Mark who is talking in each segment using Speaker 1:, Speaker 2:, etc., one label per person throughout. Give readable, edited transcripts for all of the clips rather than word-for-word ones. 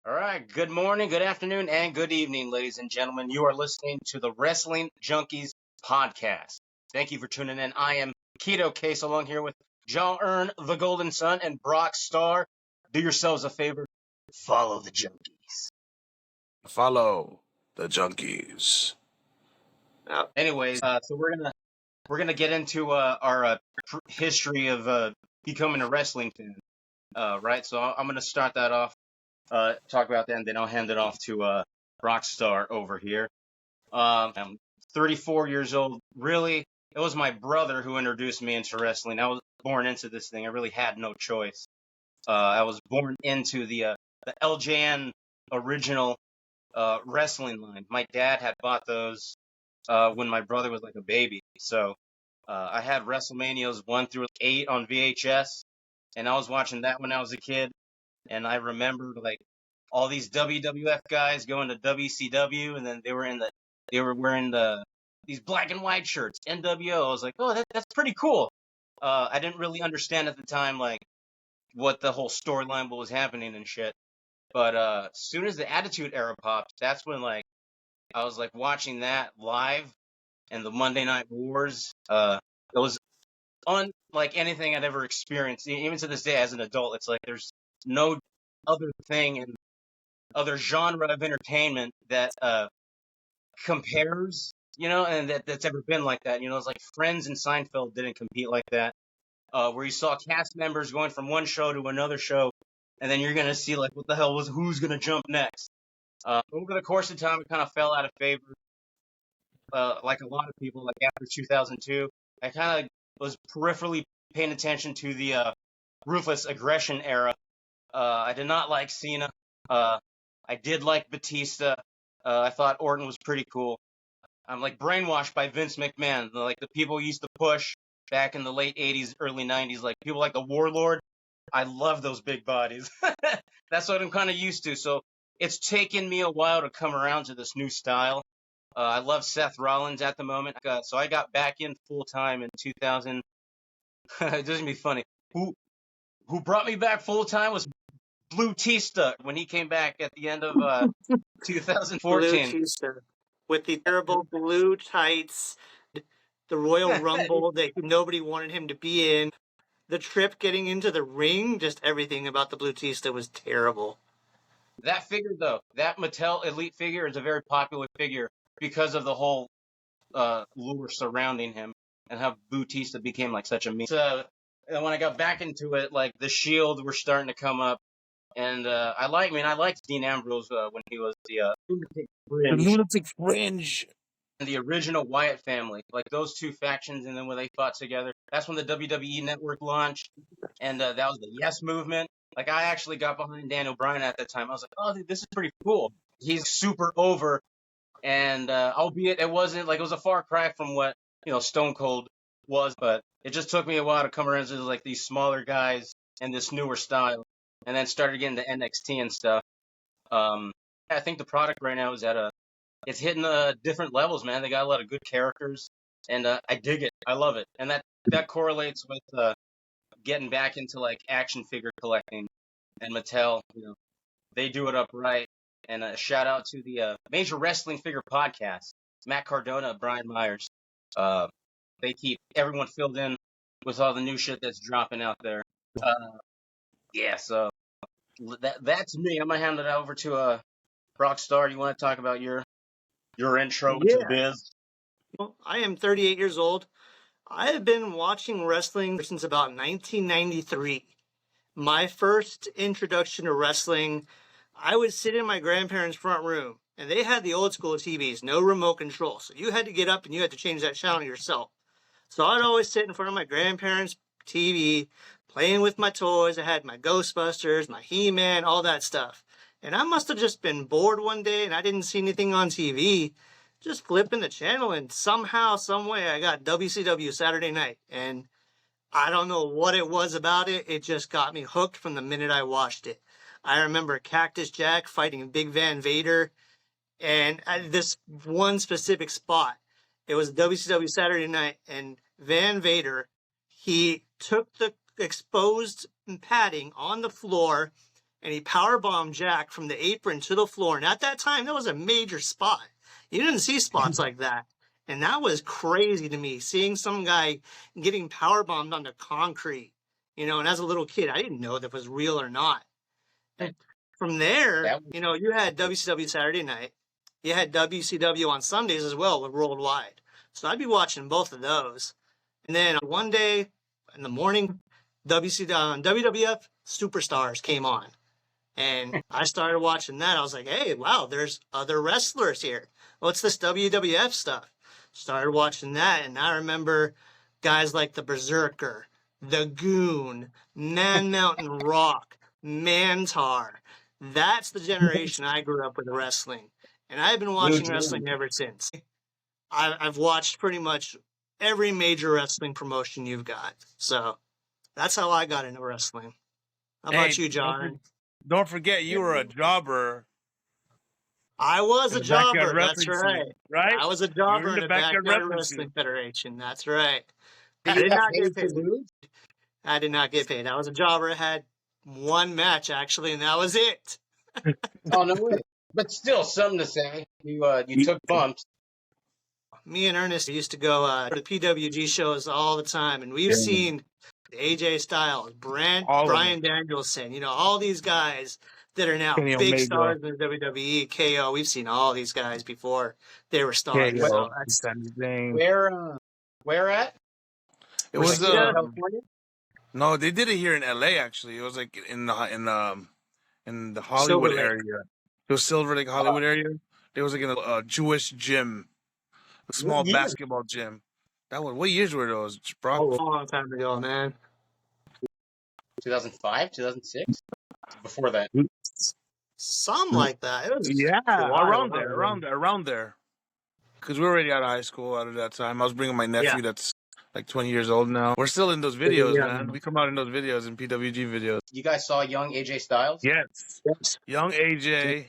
Speaker 1: All right. Good morning, good afternoon, and good evening, ladies and gentlemen. You are listening to the Wrestling Junkeez Podcast. Thank you for tuning in. I am Keto Case along here with Jaern, the Golden Sun, and Brocstarr. Do yourselves a favor. Follow the Junkies.
Speaker 2: Follow the Junkies.
Speaker 1: Anyways, so we're gonna get into our history of becoming a wrestling fan. Right. So I'm gonna start that off. Talk about that, and then I'll hand it off to Brocstarr over here. I'm 34 years old. Really, it was my brother who introduced me into wrestling. I was born into this thing. I really had no choice. I was born into the LJN original wrestling line. My dad had bought those when my brother was like a baby. So I had WrestleManias 1 through 8 on VHS, and I was watching that when I was a kid. And I remembered like all these WWF guys going to WCW, and then they were wearing these black and white shirts, NWO. I was like, oh, that's pretty cool. I didn't really understand at the time like what the whole storyline was happening and shit. But as soon as the Attitude Era popped, that's when like I was like watching that live and the Monday Night Wars. It was unlike anything I'd ever experienced. Even to this day, as an adult, it's like there's no other thing and other genre of entertainment that compares, and that's ever been like that. It's like Friends and Seinfeld didn't compete like that, where you saw cast members going from one show to another show, and then you're gonna see like what the hell who's gonna jump next. Over the course of time, it kind of fell out of favor. Like a lot of people, like after 2002, I kind of was peripherally paying attention to the ruthless aggression era. I did not like Cena. I did like Batista. I thought Orton was pretty cool. I'm like brainwashed by Vince McMahon. Like the people used to push back in the late 80s, early 90s, like people like the Warlord. I love those big bodies. That's what I'm kind of used to. So it's taken me a while to come around to this new style. I love Seth Rollins at the moment. So I got back in full time in 2000. It doesn't be funny. Who brought me back full time was Blue Tista when he came back at the end of 2014.
Speaker 3: Blue Tista with the terrible blue tights, the Royal Rumble that nobody wanted him to be in, the trip getting into the ring, just everything about the Blue Tista was terrible.
Speaker 1: That figure, though, that Mattel Elite figure is a very popular figure because of the whole lure surrounding him and how Bautista became like such a meme. So when I got back into it, like the Shield were starting to come up, and I liked Dean Ambrose when he was the
Speaker 2: Lunatic Fringe.
Speaker 1: And the original Wyatt family, like those two factions, and then when they fought together, that's when the WWE Network launched, and that was the Yes Movement. Like I actually got behind Dan O'Brien at that time. I was like, oh, dude, this is pretty cool. He's super over, and albeit it wasn't like it was a far cry from what Stone Cold was, but it just took me a while to come around to like these smaller guys and this newer style, and then started getting to NXT and stuff. I think the product right now is it's hitting different levels, man. They got a lot of good characters, and I dig it. I love it, and that correlates with getting back into like action figure collecting. And Mattel, they do it up right. And a shout out to the Major Wrestling Figure Podcast, Matt Cardona, Brian Myers. They keep everyone filled in with all the new shit that's dropping out there. So that's me. I'm gonna hand it over to Brocstarr. You want to talk about your intro to the biz?
Speaker 3: Well, I am 38 years old. I have been watching wrestling since about 1993. My first introduction to wrestling, I would sit in my grandparents' front room, and they had the old school TVs, no remote control. So you had to get up and you had to change that channel yourself. So I'd always sit in front of my grandparents' TV, playing with my toys. I had my Ghostbusters, my He-Man, all that stuff. And I must have just been bored one day and I didn't see anything on TV. Just flipping the channel, and somehow, some way, I got WCW Saturday Night. And I don't know what it was about it. It just got me hooked from the minute I watched it. I remember Cactus Jack fighting Big Van Vader. And at this one specific spot, it was WCW Saturday Night. And Van Vader, he took the exposed padding on the floor and he powerbombed Jack from the apron to the floor. And at that time, that was a major spot. You didn't see spots like that. And that was crazy to me, seeing some guy getting powerbombed onto concrete, and as a little kid, I didn't know if that was real or not. And from there, you had WCW Saturday night. You had WCW on Sundays as well with Worldwide. So I'd be watching both of those. And then one day in the morning, WWF Superstars came on. And I started watching that. I was like, hey, wow, there's other wrestlers here. What's this WWF stuff? Started watching that, and I remember guys like the Berserker, the Goon, Man Mountain Rock, Mantar. That's the generation I grew up with wrestling. And I've been watching wrestling ever since. I've watched pretty much every major wrestling promotion you've got. So that's how I got into wrestling. How about you, John?
Speaker 4: Don't forget, you were a jobber.
Speaker 3: I was a jobber. That's right.
Speaker 4: Right?
Speaker 3: I was a jobber in the Backyard Wrestling Federation. That's right. I did not get paid. I did not get paid. I was a jobber. I had one match, actually, and that was it.
Speaker 1: Oh, no way. But still, something to say. You took bumps.
Speaker 3: Me and Ernest used to go to the PWG shows all the time, and we've seen AJ Styles, Bryan Danielson, all these guys that are now
Speaker 4: Kenny
Speaker 3: big
Speaker 4: Omega.
Speaker 3: stars in the WWE, KO. We've seen all these guys before they were stars.
Speaker 4: KO,
Speaker 3: So that's
Speaker 1: Where at?
Speaker 4: It was
Speaker 1: California?
Speaker 4: no, they did it here in LA. Actually, it was like in the Hollywood area. It was Silver Lake, Hollywood area. It was like in a Jewish gym, a small basketball gym. That was, what years were those, Brock?
Speaker 3: a long time ago, man.
Speaker 1: 2005, 2006? Before that.
Speaker 3: Something like that. It was
Speaker 4: around there. Because we were already out of high school at that time. I was bringing my nephew that's like 20 years old now. We're still in those videos, man. We come out in those videos, in PWG videos.
Speaker 1: You guys saw young AJ Styles?
Speaker 4: Yes. Young AJ,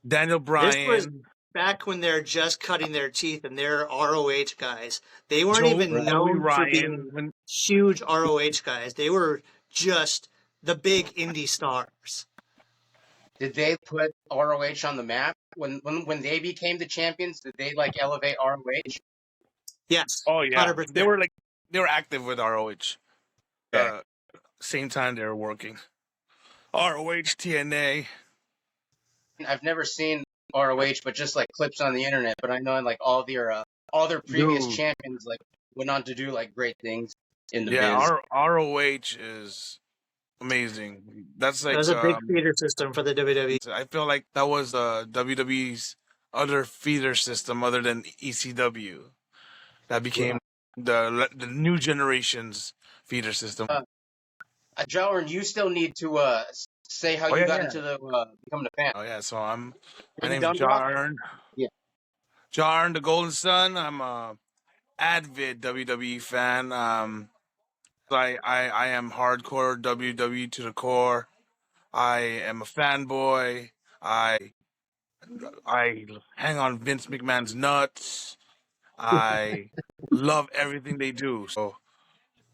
Speaker 4: Daniel Bryan.
Speaker 3: This was back when they're just cutting their teeth and they're ROH guys. They weren't even known for being huge ROH guys. They were just the big indie stars.
Speaker 1: Did they put ROH on the map? When they became the champions, did they elevate ROH?
Speaker 3: Yes.
Speaker 4: Oh yeah.
Speaker 3: 100%.
Speaker 4: They were active with ROH. Same time they were working. ROH, TNA.
Speaker 1: I've never seen ROH, but just clips on the internet. But I know all their previous champions went on to do great things in the biz.
Speaker 4: ROH is amazing. That's
Speaker 3: that was a big feeder system for the WWE.
Speaker 4: I feel like that was WWE's other feeder system other than ECW. That became the new generation's feeder system.
Speaker 1: Jaern, you still need to say how you got into becoming a fan.
Speaker 4: Oh yeah, so my name's Jaern.
Speaker 1: Yeah.
Speaker 4: Jaern, the Golden Sun. I'm a avid WWE fan. I am hardcore WWE to the core. I am a fanboy. I hang on Vince McMahon's nuts. I love everything they do. So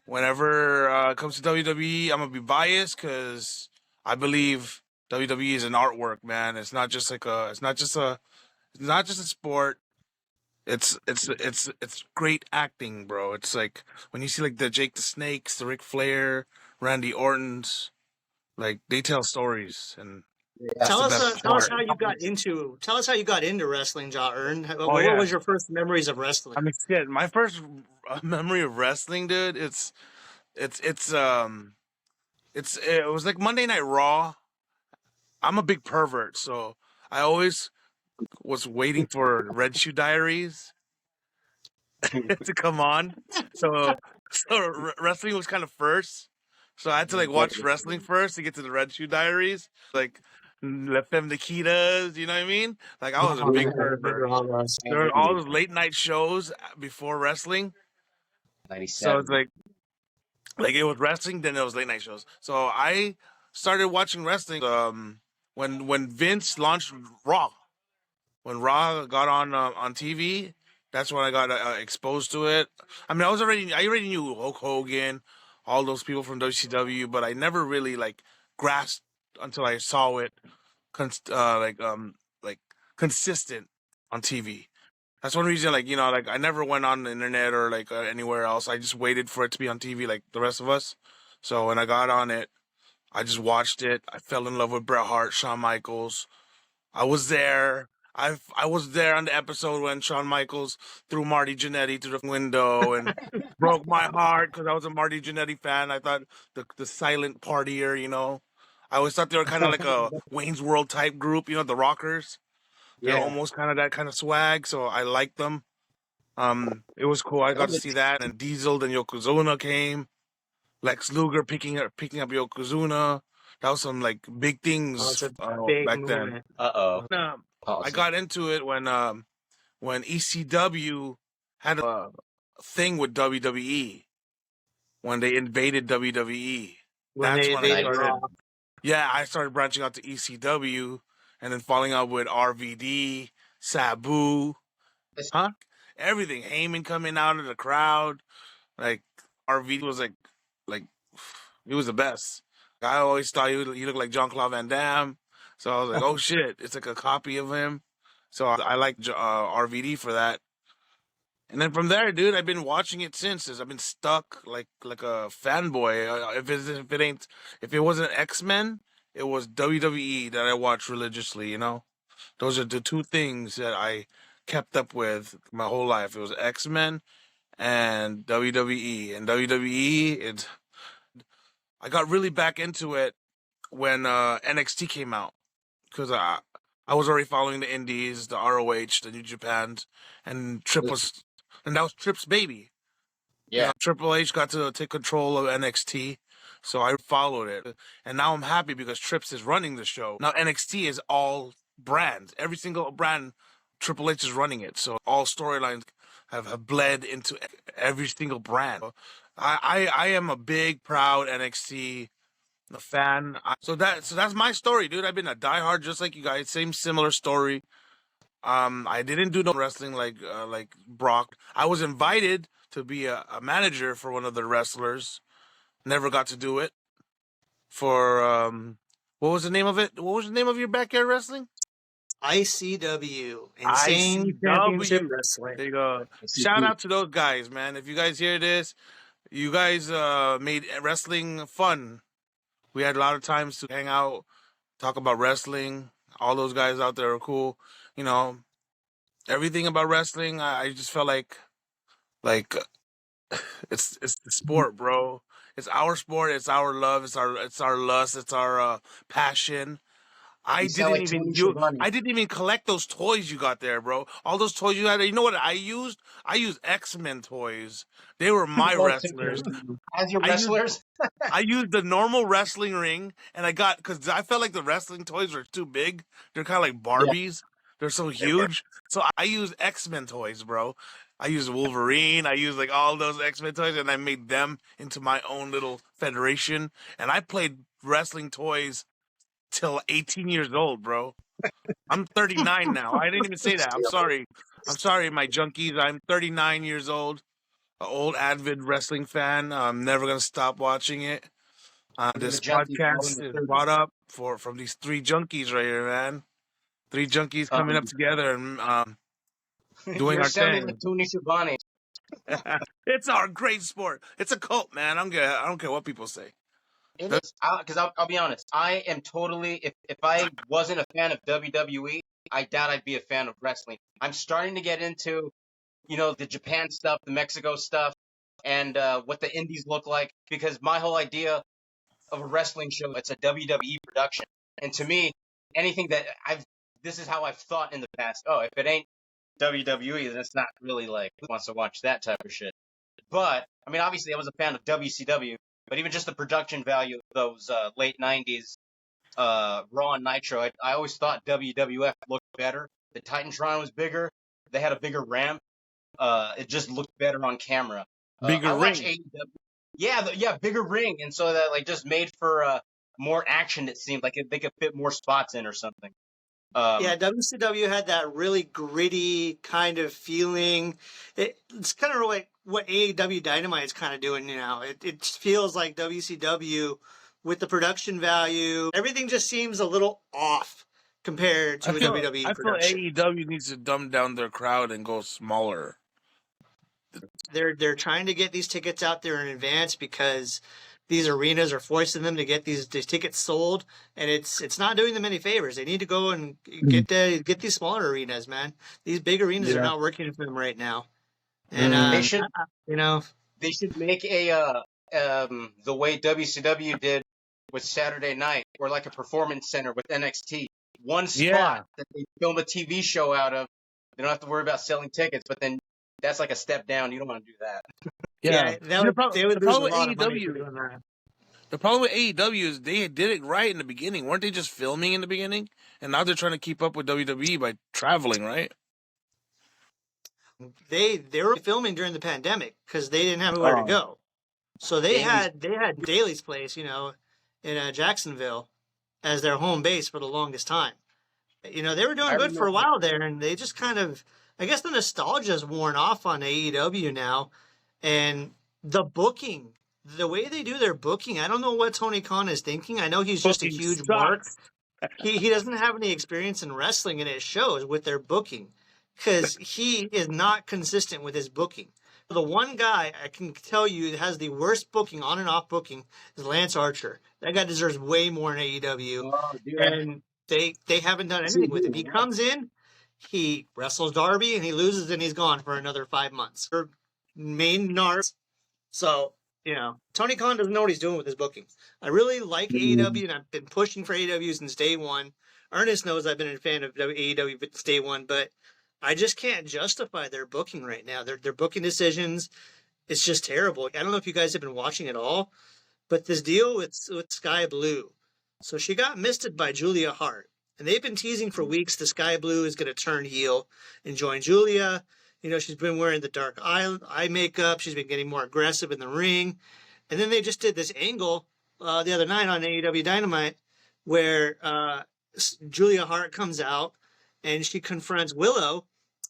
Speaker 4: whenever it comes to WWE, I'm gonna be biased because I believe WWE is an artwork, man. It's not just a sport. It's great acting, bro. It's like when you see the Jake the Snakes, the Ric Flair, Randy Orton's, they tell stories. And
Speaker 3: tell us how you got into wrestling, Jaern. What was your first memories of wrestling?
Speaker 4: I mean, shit, my first memory of wrestling, dude. It was like Monday Night Raw. I'm a big pervert, so I always was waiting for Red Shoe Diaries to come on. So wrestling was kind of first. So I had to watch wrestling first to get to the Red Shoe Diaries. La Femme Nikitas, you know what I mean? I was a big pervert. There were all those late night shows before wrestling.
Speaker 1: 97.
Speaker 4: So it's it was wrestling, then it was late night shows. So I started watching wrestling when Vince launched Raw. When Raw got on TV, that's when I got exposed to it. I mean, I already knew Hulk Hogan, all those people from WCW, but I never really grasped until I saw it, like consistent on TV. That's one reason, like, like I never went on the internet or like anywhere else. I just waited for it to be on TV, like the rest of us. So when I got on it, I just watched it. I fell in love with Bret Hart, Shawn Michaels. I was there. I was there on the episode when Shawn Michaels threw Marty Jannetty through the window and broke my heart because I was a Marty Jannetty fan. I thought the silent partier. I always thought they were kind of like a Wayne's World type group, the Rockers. They're
Speaker 1: Yeah.
Speaker 4: almost kind of that kind of swag, so I liked them. It was cool. I got to see that, and Diesel and Yokozuna came. Lex Luger picking up Yokozuna. That was some like big things
Speaker 3: Big
Speaker 4: back
Speaker 3: movement.
Speaker 1: Uh-oh.
Speaker 4: then. I got into it when ECW had a thing with WWE when they invaded WWE.
Speaker 3: When
Speaker 4: That's
Speaker 3: they
Speaker 4: when I
Speaker 3: invaded
Speaker 4: started.
Speaker 3: Raw.
Speaker 4: Yeah, I started branching out to ECW and then falling out with RVD, Sabu, everything. Heyman coming out of the crowd, like RVD was like he was the best. I always thought he looked like Jean-Claude Van Damme, so I was like, oh shit, it's like a copy of him. So I like RVD for that. And then from there, dude, I've been watching it since. I've been stuck like a fanboy. If it wasn't X-Men, it was WWE that I watched religiously. Those are the two things that I kept up with my whole life. It was X-Men and WWE. And WWE, I got really back into it when NXT came out because I was already following the Indies, the ROH, the New Japans, and that was Tripp's baby.
Speaker 1: Yeah.
Speaker 4: Triple H got to take control of NXT, so I followed it, and now I'm happy because Trips is running the show. Now NXT is all brands, every single brand, Triple H is running it, so all storylines have bled into every single brand. I am a big, proud NXT fan. So that's my story, dude. I've been a diehard just like you guys. Same similar story. I didn't do no wrestling like Brock. I was invited to be a manager for one of the wrestlers. Never got to do it. For what was the name of it? What was the name of your backyard wrestling?
Speaker 3: ICW, Insane
Speaker 4: ICW.
Speaker 3: Championship Wrestling.
Speaker 4: There you go. Shout out to those guys, man. If you guys hear this, you guys made wrestling fun. We had a lot of times to hang out, talk about wrestling. All those guys out there are cool. Everything about wrestling. I just felt like it's the sport, bro. It's our sport. It's our love. It's our lust. It's our passion. I didn't even collect those toys you got there, bro. All those toys you had. You know what I used? I used X-Men toys. They were my wrestlers.
Speaker 1: As your wrestlers?
Speaker 4: I used the normal wrestling ring, and because I felt like the wrestling toys were too big. They're kind of like Barbies. Yeah. They're so huge. So I used X-Men toys, bro. I used Wolverine. I used like all those X-Men toys, and I made them into my own little federation. And I played wrestling toys till 18 years old, bro. I'm 39 now. I didn't even say that. I'm sorry. My junkies. I'm 39 years old. An old avid wrestling fan. I'm never gonna stop watching it. This podcast is brought up from these three junkies right here, man. Three junkies coming up together and doing our thing.
Speaker 1: Like Tony Schiavone.
Speaker 4: It's our great sport. It's a cult, man. I don't care what people say.
Speaker 1: It is, because I'll be honest. I am totally. If I wasn't a fan of WWE, I doubt I'd be a fan of wrestling. I'm starting to get into, the Japan stuff, the Mexico stuff, and what the indies look like. Because my whole idea of a wrestling show, it's a WWE production, and to me, anything that this is how I've thought in the past. Oh, if it ain't WWE, then it's not really like who wants to watch that type of shit. But I mean, obviously, I was a fan of WCW. But even just the production value of those late 90s Raw and Nitro, I always thought WWF looked better. The Titantron was bigger. They had a bigger ramp. It just looked better on camera.
Speaker 4: Bigger ring.
Speaker 1: Yeah, bigger ring. And so that just made for more action, it seemed. Like they could fit more spots in or something.
Speaker 3: WCW had that really gritty kind of feeling. It's kind of like what AEW Dynamite is kind of doing now. It feels like WCW with the production value. Everything just seems a little off compared to a WWE production.
Speaker 4: AEW needs to dumb down their crowd and go smaller.
Speaker 3: They're trying to get these tickets out there in advance because these arenas are forcing them to get these tickets sold, and it's not doing them any favors. They need to go and get these smaller arenas, man. These big arenas are not working for them right now. And
Speaker 1: they should,
Speaker 3: they
Speaker 1: should make a the way WCW did with Saturday Night, or like a performance center with NXT. One spot that they film a TV show out of. They don't have to worry about selling tickets, but then that's like a step down. You don't want to do that.
Speaker 3: The
Speaker 4: problem with AEW is they did it right in the beginning. Weren't they just filming in the beginning? And now they're trying to keep up with WWE by traveling, right?
Speaker 3: They were filming during the pandemic because they didn't have nowhere to go. So they had Daly's place, in Jacksonville as their home base for the longest time. They were doing good for a while there, and they just kind of, I guess the nostalgia's worn off on AEW now. And the booking, the way they do their booking, I don't know what Tony Khan is thinking. I know he's just a huge mark. He doesn't have any experience in wrestling, and it shows with their booking because he is not consistent with his booking. The one guy I can tell you that has the worst booking, on and off booking, is Lance Archer. That guy deserves way more in AEW. And they haven't done anything with him. He comes in, he wrestles Darby, and he loses, and he's gone for another 5 months. Main narc. So, Tony Khan doesn't know what he's doing with his bookings. I really like AEW, and I've been pushing for AEW since day one. Ernest knows I've been a fan of AEW since day one, but I just can't justify their booking right now. Their booking decisions, it's just terrible. I don't know if you guys have been watching at all, but this deal with Sky Blue. So she got misted by Julia Hart, and they've been teasing for weeks the Sky Blue is going to turn heel and join Julia. She's been wearing the dark eye makeup. She's been getting more aggressive in the ring. And then they just did this angle the other night on AEW Dynamite where Julia Hart comes out and she confronts Willow,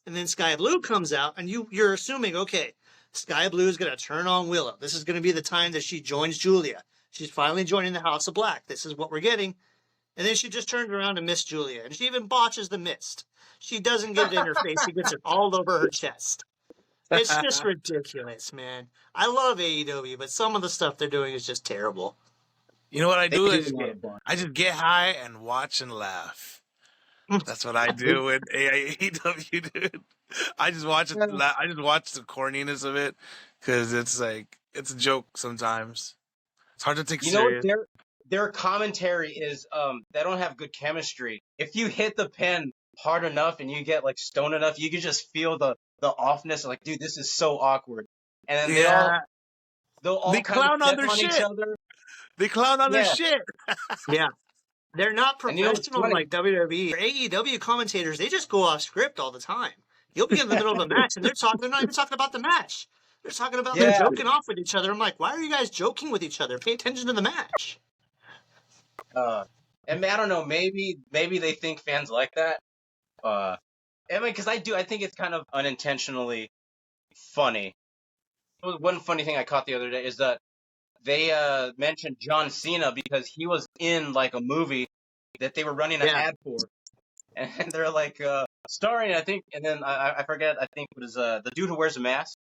Speaker 3: and then Sky Blue comes out, and you're assuming, okay, Sky Blue is going to turn on Willow. This is going to be the time that she joins Julia. She's finally joining the House of Black. This is what we're getting. And then she just turns around and misses Julia, and she even botches the mist. She doesn't get it in her face. She gets it all over her chest. It's just ridiculous, man. I love AEW, but some of the stuff they're doing is just terrible.
Speaker 4: You know what I do? I just get high and watch and laugh. That's what I do with AEW, dude. I just watch it. I just watch the corniness of it because it's a joke sometimes. It's hard to take serious.
Speaker 1: Their commentary is they don't have good chemistry. If you hit the pen hard enough and you get stoned enough, you can just feel the offness. Like, dude, this is so awkward. And then they'll all
Speaker 4: clown on their shit.
Speaker 1: Each other.
Speaker 4: They clown on their shit.
Speaker 3: Yeah. They're not professional like WWE. AEW commentators, they just go off script all the time. You'll be in the middle of a match, and they're not even talking about the match. They're talking about them joking off with each other. I'm like, why are you guys joking with each other? Pay attention to the match.
Speaker 1: And I don't know, maybe they think fans like that. Because I think it's kind of unintentionally funny. One funny thing I caught the other day is that they mentioned John Cena because he was in a movie that they were running an ad for, and they're starring, I think, and then I forget, I think it was the dude who wears a mask.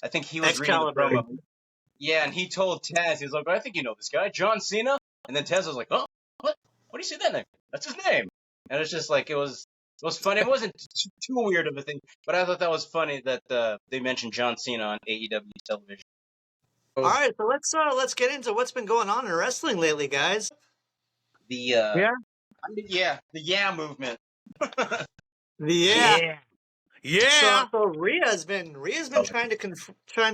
Speaker 1: I think he was reading the promo. Yeah, and he told Taz, he was like, I think you know this guy, John Cena, and then Taz was like, oh, what do you say that name? That's his name. And it's just it was funny. It wasn't too weird of a thing, but I thought that was funny that they mentioned John Cena on AEW television.
Speaker 3: All right, so let's get into what's been going on in wrestling lately, guys.
Speaker 1: The movement.
Speaker 3: So Rhea's been trying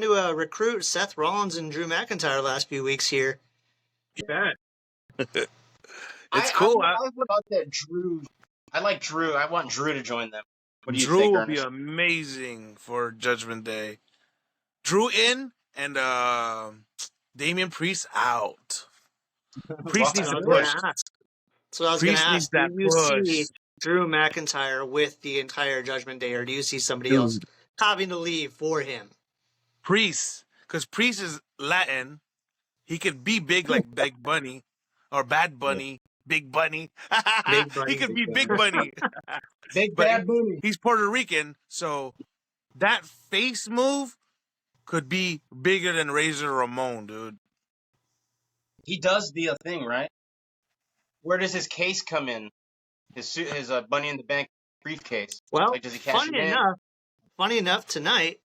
Speaker 3: to recruit Seth Rollins and Drew McIntyre last few weeks here.
Speaker 4: It's cool.
Speaker 1: I about that Drew. I like Drew. I want Drew to join them. What do you
Speaker 4: Drew
Speaker 1: think,
Speaker 4: will
Speaker 1: Ernest?
Speaker 4: be amazing for Judgment Day. Drew in and Damian Priest out. Priest needs to push.
Speaker 3: So I was going to ask, do you see Drew McIntyre with the entire Judgment Day, or do you see somebody else having to leave for him?
Speaker 4: Priest, because Priest is Latin, he could be big like Big Bunny or Bad Bunny, Big Bunny.
Speaker 3: Big
Speaker 4: He
Speaker 3: Bunny.
Speaker 4: could be Big Bunny,
Speaker 1: Big
Speaker 4: but
Speaker 1: Bad Bunny.
Speaker 4: he's Puerto Rican, so that face move could be bigger than Razor Ramon, dude.
Speaker 1: He does the thing, right? Where does his case come in? His Bunny in the Bank briefcase.
Speaker 3: Well,
Speaker 1: Like, does he cash it in?
Speaker 3: funny enough, tonight,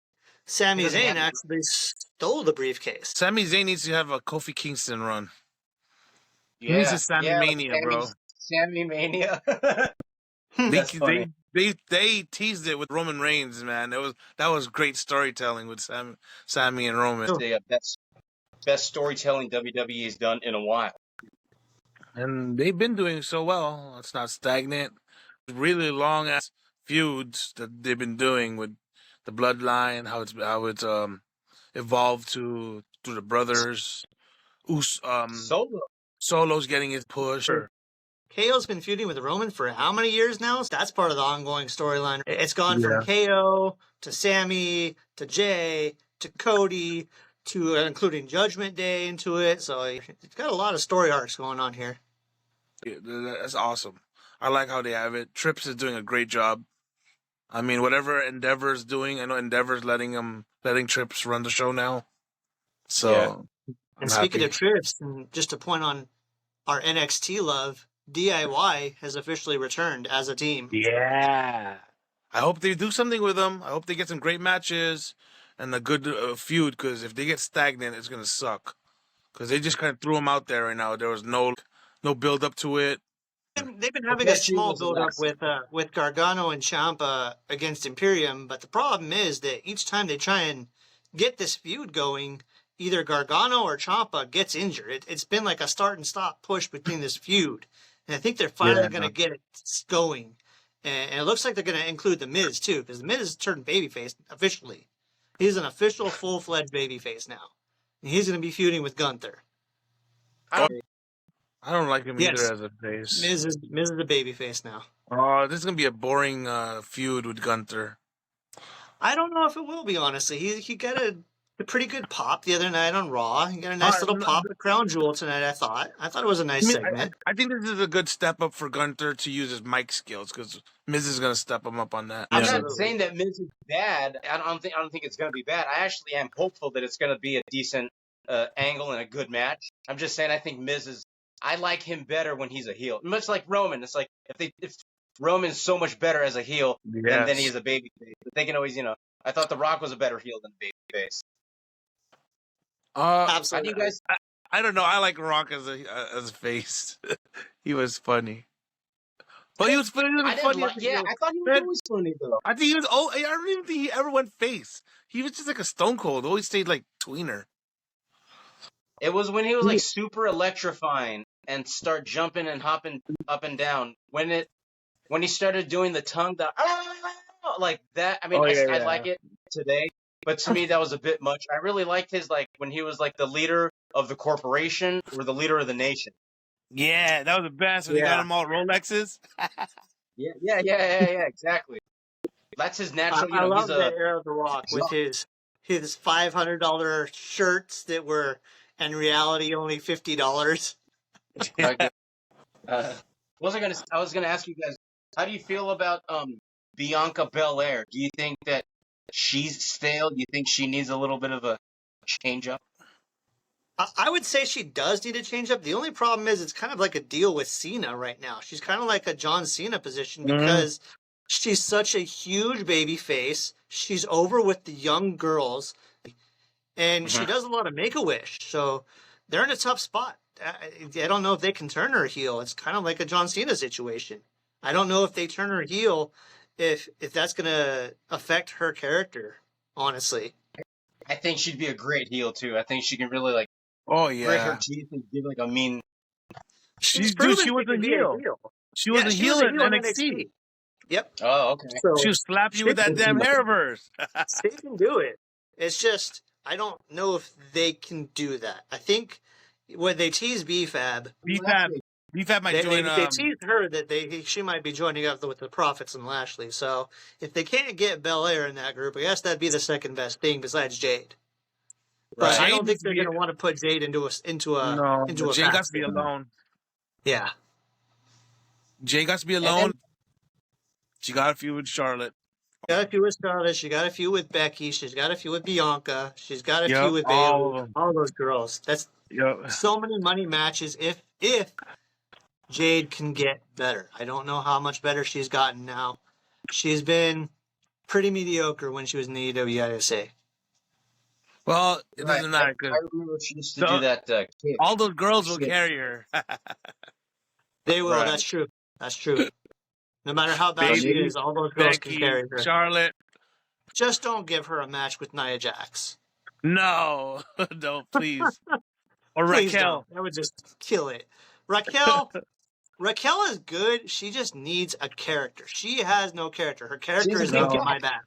Speaker 3: Sami
Speaker 1: He doesn't
Speaker 3: Zayn
Speaker 1: have it.
Speaker 3: actually stole the briefcase.
Speaker 4: Sami Zayn needs to have a Kofi Kingston run.
Speaker 1: Yeah,
Speaker 4: He's a Sammy Mania, bro.
Speaker 1: Sammy Mania.
Speaker 4: They,
Speaker 1: That's funny.
Speaker 4: they teased it with Roman Reigns, man. That was great storytelling with Sammy and Roman.
Speaker 1: The best storytelling WWE has done in a while.
Speaker 4: And they've been doing so well. It's not stagnant. Really long ass feuds that they've been doing with the bloodline, how it's evolved through the brothers. Solo's getting his push.
Speaker 3: KO's been feuding with Roman for how many years now? That's part of the ongoing storyline. It's gone from KO to Sammy to Jay to Cody to including Judgment Day into it. So it's got a lot of story arcs going on here.
Speaker 4: Yeah, that's awesome. I like how they have it. Trips is doing a great job. I mean, whatever Endeavor's doing, I know Endeavor's letting Trips run the show now. So,
Speaker 3: and speaking of Trips, and just to point on our NXT love, DIY has officially returned as a team.
Speaker 4: Yeah. I hope they do something with them. I hope they get some great matches and a good feud, because if they get stagnant, it's going to suck. Because they just kind of threw them out there right now. There was no build up to it.
Speaker 3: They've been having a small build-up with Gargano and Ciampa against Imperium, but the problem is that each time they try and get this feud going, either Gargano or Ciampa gets injured. It's been like a start and stop push between this feud, and I think they're finally going to get it going. And it looks like they're going to include The Miz too, because The Miz has turned babyface officially. He's an official full-fledged babyface now, and he's going to be feuding with Gunther.
Speaker 4: I don't like him either as a face.
Speaker 3: Miz is a babyface now.
Speaker 4: Oh, this is going to be a boring feud with Gunther.
Speaker 3: I don't know if it will be, honestly. He got a pretty good pop the other night on Raw. He got a nice little pop at Crown Jewel tonight, I thought. I thought it was a nice segment.
Speaker 4: I think this is a good step up for Gunther to use his mic skills, because Miz is going to step him up on that.
Speaker 1: I'm not saying that Miz is bad. I don't think it's going to be bad. I actually am hopeful that it's going to be a decent angle and a good match. I'm just saying I think Miz is... I like him better when he's a heel. Much like Roman. It's like if Roman's so much better as a heel than he is a babyface. But they can always, I thought The Rock was a better heel than a babyface.
Speaker 3: Absolutely.
Speaker 1: How do you guys...
Speaker 4: I don't know. I like Rock as a face. He was funny. But he was funny.
Speaker 1: I thought he was always funny though.
Speaker 4: I think he was. Oh, I don't even think he ever went face. He was just like a Stone Cold. Always stayed like tweener.
Speaker 1: It was when he was like super electrifying and start jumping and hopping up and down. When he started doing the tongue, like that. I mean, I like it today, but to me that was a bit much. I really liked his when he was like the leader of the corporation or the leader of the nation.
Speaker 4: Yeah, that was the best. When he got them all Rolexes.
Speaker 1: Yeah, exactly. That's his natural.
Speaker 3: I love that era of The Rock with his $500 shirts that were in reality only $50.
Speaker 1: I was gonna ask you guys, how do you feel about Bianca Belair? Do you think that she's stale? Do you think she needs a little bit of a change up?
Speaker 3: I would say she does need a change up. The only problem is it's kind of like a deal with Cena right now. She's kind of like a John Cena position because she's such a huge baby face. She's over with the young girls, and she does a lot of Make-A-Wish. So they're in a tough spot. I don't know if they can turn her heel. It's kind of like a John Cena situation. I don't know if they turn her heel, if that's going to affect her character, honestly.
Speaker 1: I think she'd be a great heel, too. I think she can really, grit her teeth and give, a mean...
Speaker 4: She was a heel. She was a heel in NXT.
Speaker 3: Yep.
Speaker 1: Oh, okay.
Speaker 3: So
Speaker 4: she'll slap you with that damn hairverse.
Speaker 3: They can do it. It's just, I don't know if they can do that. I think when they tease BFAB might join. They teased her that she might be joining up with the Profits and Lashley. So if they can't get Belair in that group, I guess that'd be the second best thing besides Jade. But I
Speaker 4: Jade
Speaker 3: don't think
Speaker 4: needs to
Speaker 3: they're
Speaker 4: be
Speaker 3: going to want to put Jade into a
Speaker 4: Jade got
Speaker 3: match.
Speaker 4: to be alone.
Speaker 3: Yeah.
Speaker 4: Jade got to be
Speaker 1: And
Speaker 4: alone. She got a few with Charlotte.
Speaker 3: Got a few with Charlotte. She got a few with Becky. She's got a few with Bianca. She's got a few
Speaker 4: Yep,
Speaker 3: with
Speaker 4: all
Speaker 3: Bayley.
Speaker 4: of them.
Speaker 3: All those girls. That's
Speaker 4: Yep.
Speaker 3: so many money matches. If Jade can get better, I don't know how much better she's gotten now. She's been pretty mediocre when she was in the AEW, I gotta say.
Speaker 4: Well, it doesn't matter
Speaker 1: I
Speaker 4: because
Speaker 1: remember she used to do that kick.
Speaker 4: all those girls will
Speaker 1: Shit.
Speaker 4: carry her.
Speaker 3: They will.
Speaker 1: Right.
Speaker 3: That's true. That's true. No matter how bad she
Speaker 4: Bayley,
Speaker 3: is, all those girls can
Speaker 4: Becky,
Speaker 3: carry her.
Speaker 4: Charlotte.
Speaker 3: Just don't give her a match with Nia Jax.
Speaker 4: No, no, please. Or
Speaker 3: Please
Speaker 4: Raquel.
Speaker 3: don't. That would just kill it. Raquel is good. She just needs a character. She has no character. Her character is look at my back.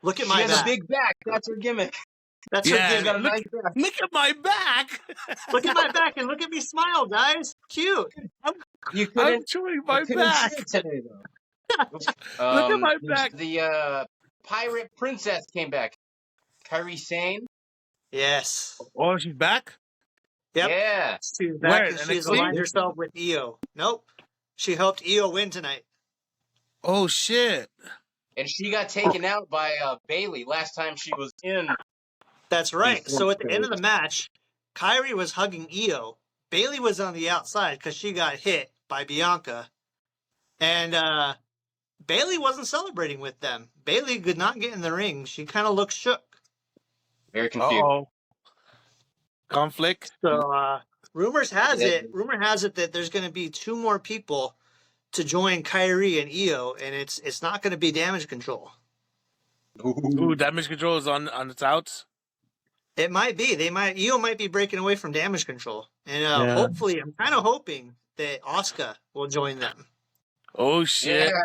Speaker 3: Look at
Speaker 1: She
Speaker 3: my
Speaker 1: has
Speaker 3: back.
Speaker 1: a big back. That's her gimmick.
Speaker 3: That's
Speaker 4: Yeah,
Speaker 3: her
Speaker 1: She's
Speaker 3: gimmick.
Speaker 1: got a nice back.
Speaker 4: Look at my back.
Speaker 3: Look at my back and look at me smile, guys. Cute.
Speaker 1: You
Speaker 4: I'm
Speaker 1: couldn't,
Speaker 4: chewing my
Speaker 1: you couldn't
Speaker 4: back.
Speaker 1: see it today, though.
Speaker 4: Look at my back.
Speaker 1: The pirate princess came back. Kairi Sane.
Speaker 3: Yes.
Speaker 4: Oh, she's back?
Speaker 3: Yep.
Speaker 1: Yeah.
Speaker 3: She's back
Speaker 4: Where,
Speaker 3: and she's
Speaker 4: NXT?
Speaker 3: aligned herself with Io. Nope. She helped Io win tonight.
Speaker 4: Oh, shit.
Speaker 1: And she got taken out by Bailey last time she was in.
Speaker 3: That's right.
Speaker 1: Before
Speaker 3: So at the
Speaker 1: the
Speaker 3: end of the match, Kyrie was hugging Io. Bailey was on the outside because she got hit by Bianca. And Bailey wasn't celebrating with them. Bailey could not get in the ring. She kind of looked shook.
Speaker 1: Very confused.
Speaker 4: Uh-oh. Conflict?
Speaker 3: So rumor has it that there's going to be 2 more people to join Kyrie and Io, and it's not going to be Damage Control.
Speaker 4: Ooh, Damage Control is on its outs?
Speaker 3: It might be. Io might be breaking away from Damage Control. And
Speaker 4: Yeah.
Speaker 3: hopefully, I'm kind of hoping that Asuka will join them.
Speaker 4: Oh, shit.
Speaker 1: Yeah.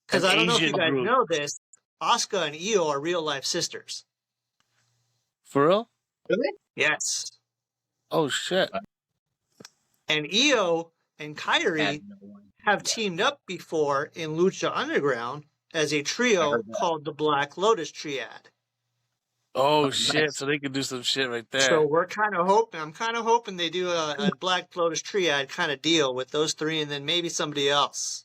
Speaker 3: Because
Speaker 4: An
Speaker 3: I don't know if you
Speaker 4: Asian
Speaker 3: guys
Speaker 4: group.
Speaker 3: know this, Asuka and Io are real-life sisters.
Speaker 4: For real?
Speaker 1: Really?
Speaker 3: Yes.
Speaker 4: Oh, shit.
Speaker 3: And Io and Kyrie
Speaker 1: Had no one.
Speaker 3: have teamed up before in Lucha Underground as a
Speaker 1: I
Speaker 3: trio
Speaker 1: heard that.
Speaker 3: called the Black Lotus Triad.
Speaker 4: Oh,
Speaker 1: nice.
Speaker 4: shit. So they could do some shit right there.
Speaker 3: So I'm kind of hoping they do a Black Lotus Triad kind of deal with those 3 and then maybe somebody else.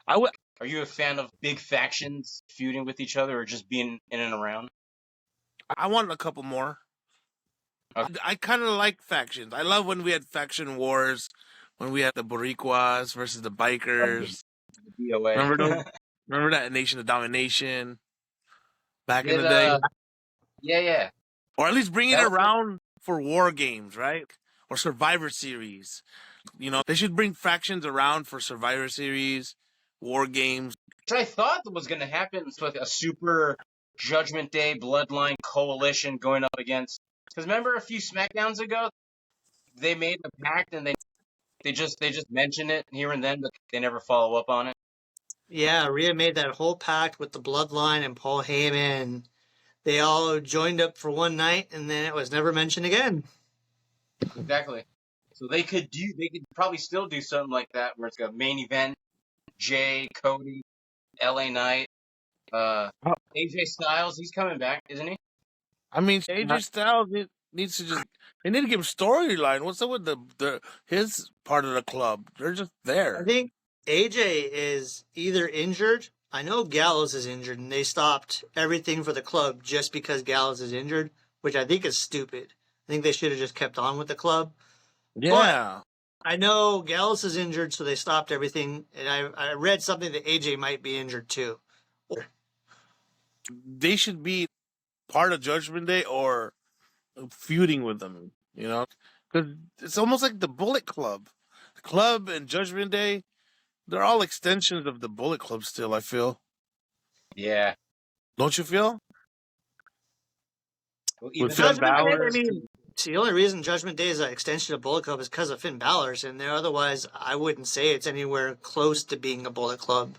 Speaker 1: Are you a fan of big factions feuding with each other or just being in and around?
Speaker 4: I want a couple more.
Speaker 1: Okay.
Speaker 4: I kind of like factions. I love when we had faction wars, when we had the Boricuas versus the bikers.
Speaker 1: DOA.
Speaker 4: Remember those? Remember that Nation of Domination back in
Speaker 1: Did,
Speaker 4: the day?
Speaker 1: Yeah.
Speaker 4: Or at least bring it
Speaker 1: that was-
Speaker 4: around for war games, right? Or Survivor Series. You know, they should bring factions around for Survivor Series, war games.
Speaker 1: Which I thought was going to happen with a super Judgment Day Bloodline coalition going up against. Because remember a few SmackDowns ago, they made the pact and they just mention it here and then, but they never follow up on it.
Speaker 3: Yeah, Rhea made that whole pact with the Bloodline and Paul Heyman. They all joined up for one night, and then it was never mentioned again.
Speaker 1: Exactly. So they could probably still do something like that where it's got main event, Jay, Cody, LA Knight, AJ Styles. He's coming back, isn't he?
Speaker 4: I mean, AJ Styles needs to just. They need to give him storyline. What's up with his part of the club? They're just
Speaker 3: I
Speaker 4: there.
Speaker 3: think AJ is either injured. I know Gallows is injured, and they stopped everything for the club just because Gallows is injured, which I think is stupid. I think they should have just kept on with the club.
Speaker 4: Yeah.
Speaker 3: I know Gallows is injured, so they stopped everything. And I read something that AJ might be injured too.
Speaker 4: They should be part of Judgment Day or feuding with them, you know? Because it's almost like the Bullet Club. The club and Judgment Day, they're all extensions of the Bullet Club still, I feel.
Speaker 1: Yeah.
Speaker 4: Don't you feel?
Speaker 1: Well,
Speaker 4: With
Speaker 1: even
Speaker 4: Finn Balor?
Speaker 3: I mean, see, the only reason Judgment Day is an extension of Bullet Club is because of Finn Balor's in there. Otherwise, I wouldn't say it's anywhere close to being a Bullet Club.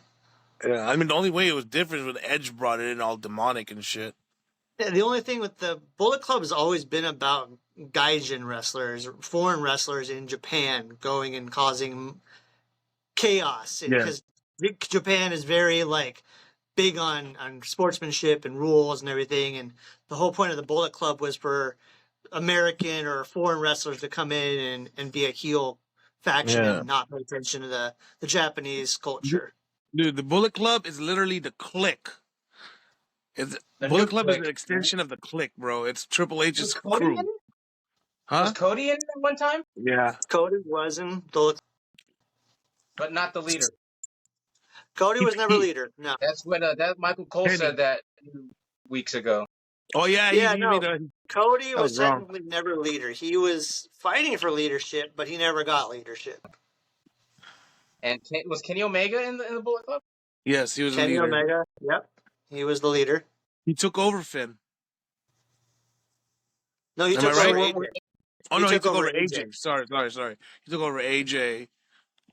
Speaker 4: Yeah, I mean, the only way it was different was when Edge brought it in all demonic and shit.
Speaker 3: Yeah, the only thing with the Bullet Club has always been about gaijin wrestlers, foreign wrestlers in Japan going and causing chaos.
Speaker 4: Yeah.
Speaker 3: Because Japan is very, like, big on sportsmanship and rules and everything. And the whole point of the Bullet Club was for American or foreign wrestlers to come in and be a heel faction
Speaker 4: Yeah.
Speaker 3: and not pay attention to the Japanese culture.
Speaker 4: Dude, the Bullet Club is literally the Click. Bullet Club is an extension of the Click, bro. It's Triple H's crew. Huh?
Speaker 1: Was Cody in it at one time?
Speaker 4: Yeah.
Speaker 3: Cody wasn't, but
Speaker 1: not the leader.
Speaker 3: Cody was never leader. No.
Speaker 1: That's what that Michael Cole said that weeks ago.
Speaker 4: Oh yeah,
Speaker 3: Cody was technically never leader. He was fighting for leadership, but he never got leadership.
Speaker 1: And was Kenny Omega in the Bullet Club?
Speaker 4: Yes, he was
Speaker 3: Kenny
Speaker 4: the leader.
Speaker 3: Omega, yep. He was the leader.
Speaker 4: He took over Finn.
Speaker 3: No, he
Speaker 4: Am
Speaker 3: took
Speaker 4: I
Speaker 3: over
Speaker 4: right?
Speaker 3: AJ.
Speaker 4: Oh, no, he took over AJ. Sorry. He took over AJ.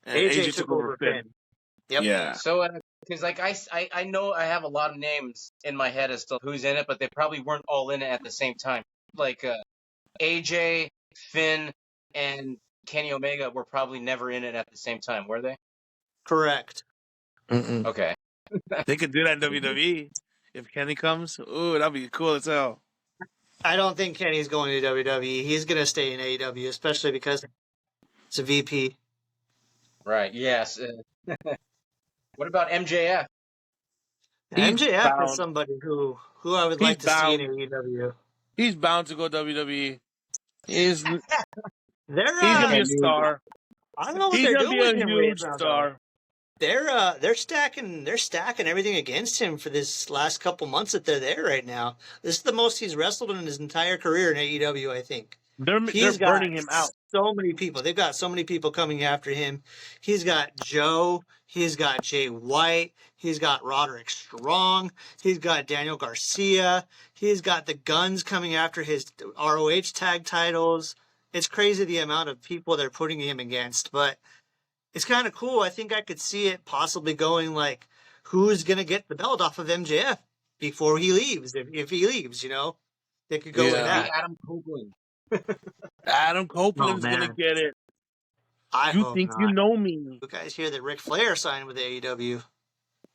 Speaker 4: And AJ took over Finn.
Speaker 3: Yep.
Speaker 4: Yeah.
Speaker 1: So, because I know I have a lot of names in my head as to who's in it, but they probably weren't all in it at the same time. Like AJ, Finn, and Kenny Omega were probably never in it at the same time, were they?
Speaker 3: Correct.
Speaker 4: Mm-mm.
Speaker 1: Okay.
Speaker 4: They could do that in WWE if Kenny comes. Ooh, that'd be cool as hell.
Speaker 3: I don't think Kenny's going to WWE. He's going to stay in AEW, especially because it's a VP.
Speaker 1: Right. Yes. What about MJF?
Speaker 3: MJF is somebody who I would like to see in AEW.
Speaker 4: He's bound to go WWE. He's gonna be a star.
Speaker 3: I don't know what they're doing with him right now,
Speaker 4: star.
Speaker 3: They're stacking everything against him for this last couple months that they're there right now. This is the most he's wrestled in his entire career in AEW, I think.
Speaker 4: They're burning him out.
Speaker 3: So many people. They've got so many people coming after him. He's got Joe. He's got Jay White. He's got Roderick Strong. He's got Daniel Garcia. He's got the Guns coming after his ROH tag titles. It's crazy the amount of people they're putting him against, but it's kind of cool. I think I could see it possibly going like, who's going to get the belt off of MJF before he leaves? If he leaves, they could go with that.
Speaker 1: Adam Copeland.
Speaker 4: Adam Copeland's going to get it.
Speaker 3: You think
Speaker 4: you know me.
Speaker 3: You guys hear that Ric Flair signed with AEW?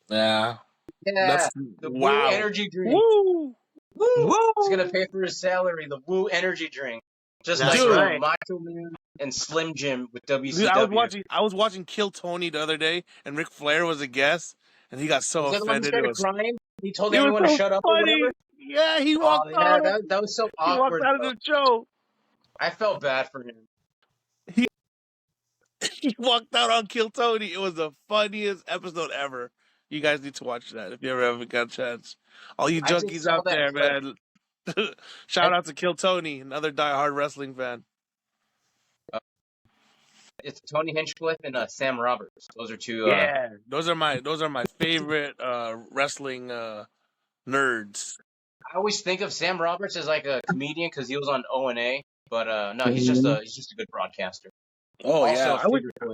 Speaker 4: Yeah.
Speaker 1: Yeah. The Woo energy drink.
Speaker 4: Woo!
Speaker 1: He's going to pay for his salary. The Woo energy drink. Just
Speaker 3: That's
Speaker 1: like
Speaker 3: right.
Speaker 1: Macho Man and Slim Jim with WCW.
Speaker 4: Dude, I was watching Kill Tony the other day, and Ric Flair was a guest, and he got so offended.
Speaker 1: Crying? He told everyone to shut up or whatever?
Speaker 4: Yeah, he walked out.
Speaker 1: That was so awkward.
Speaker 4: He walked out of the show.
Speaker 1: I felt bad for him.
Speaker 4: He walked out on Kill Tony. It was the funniest episode ever. You guys need to watch that if you ever haven't got a chance. All you junkies out there, man. Shout out to Kill Tony, another diehard wrestling fan.
Speaker 1: It's Tony Hinchcliffe and Sam Roberts. Those are two.
Speaker 4: Those are my favorite wrestling nerds.
Speaker 1: I always think of Sam Roberts as like a comedian because he was on O&A, but no, he's just a good broadcaster.
Speaker 4: Oh yeah,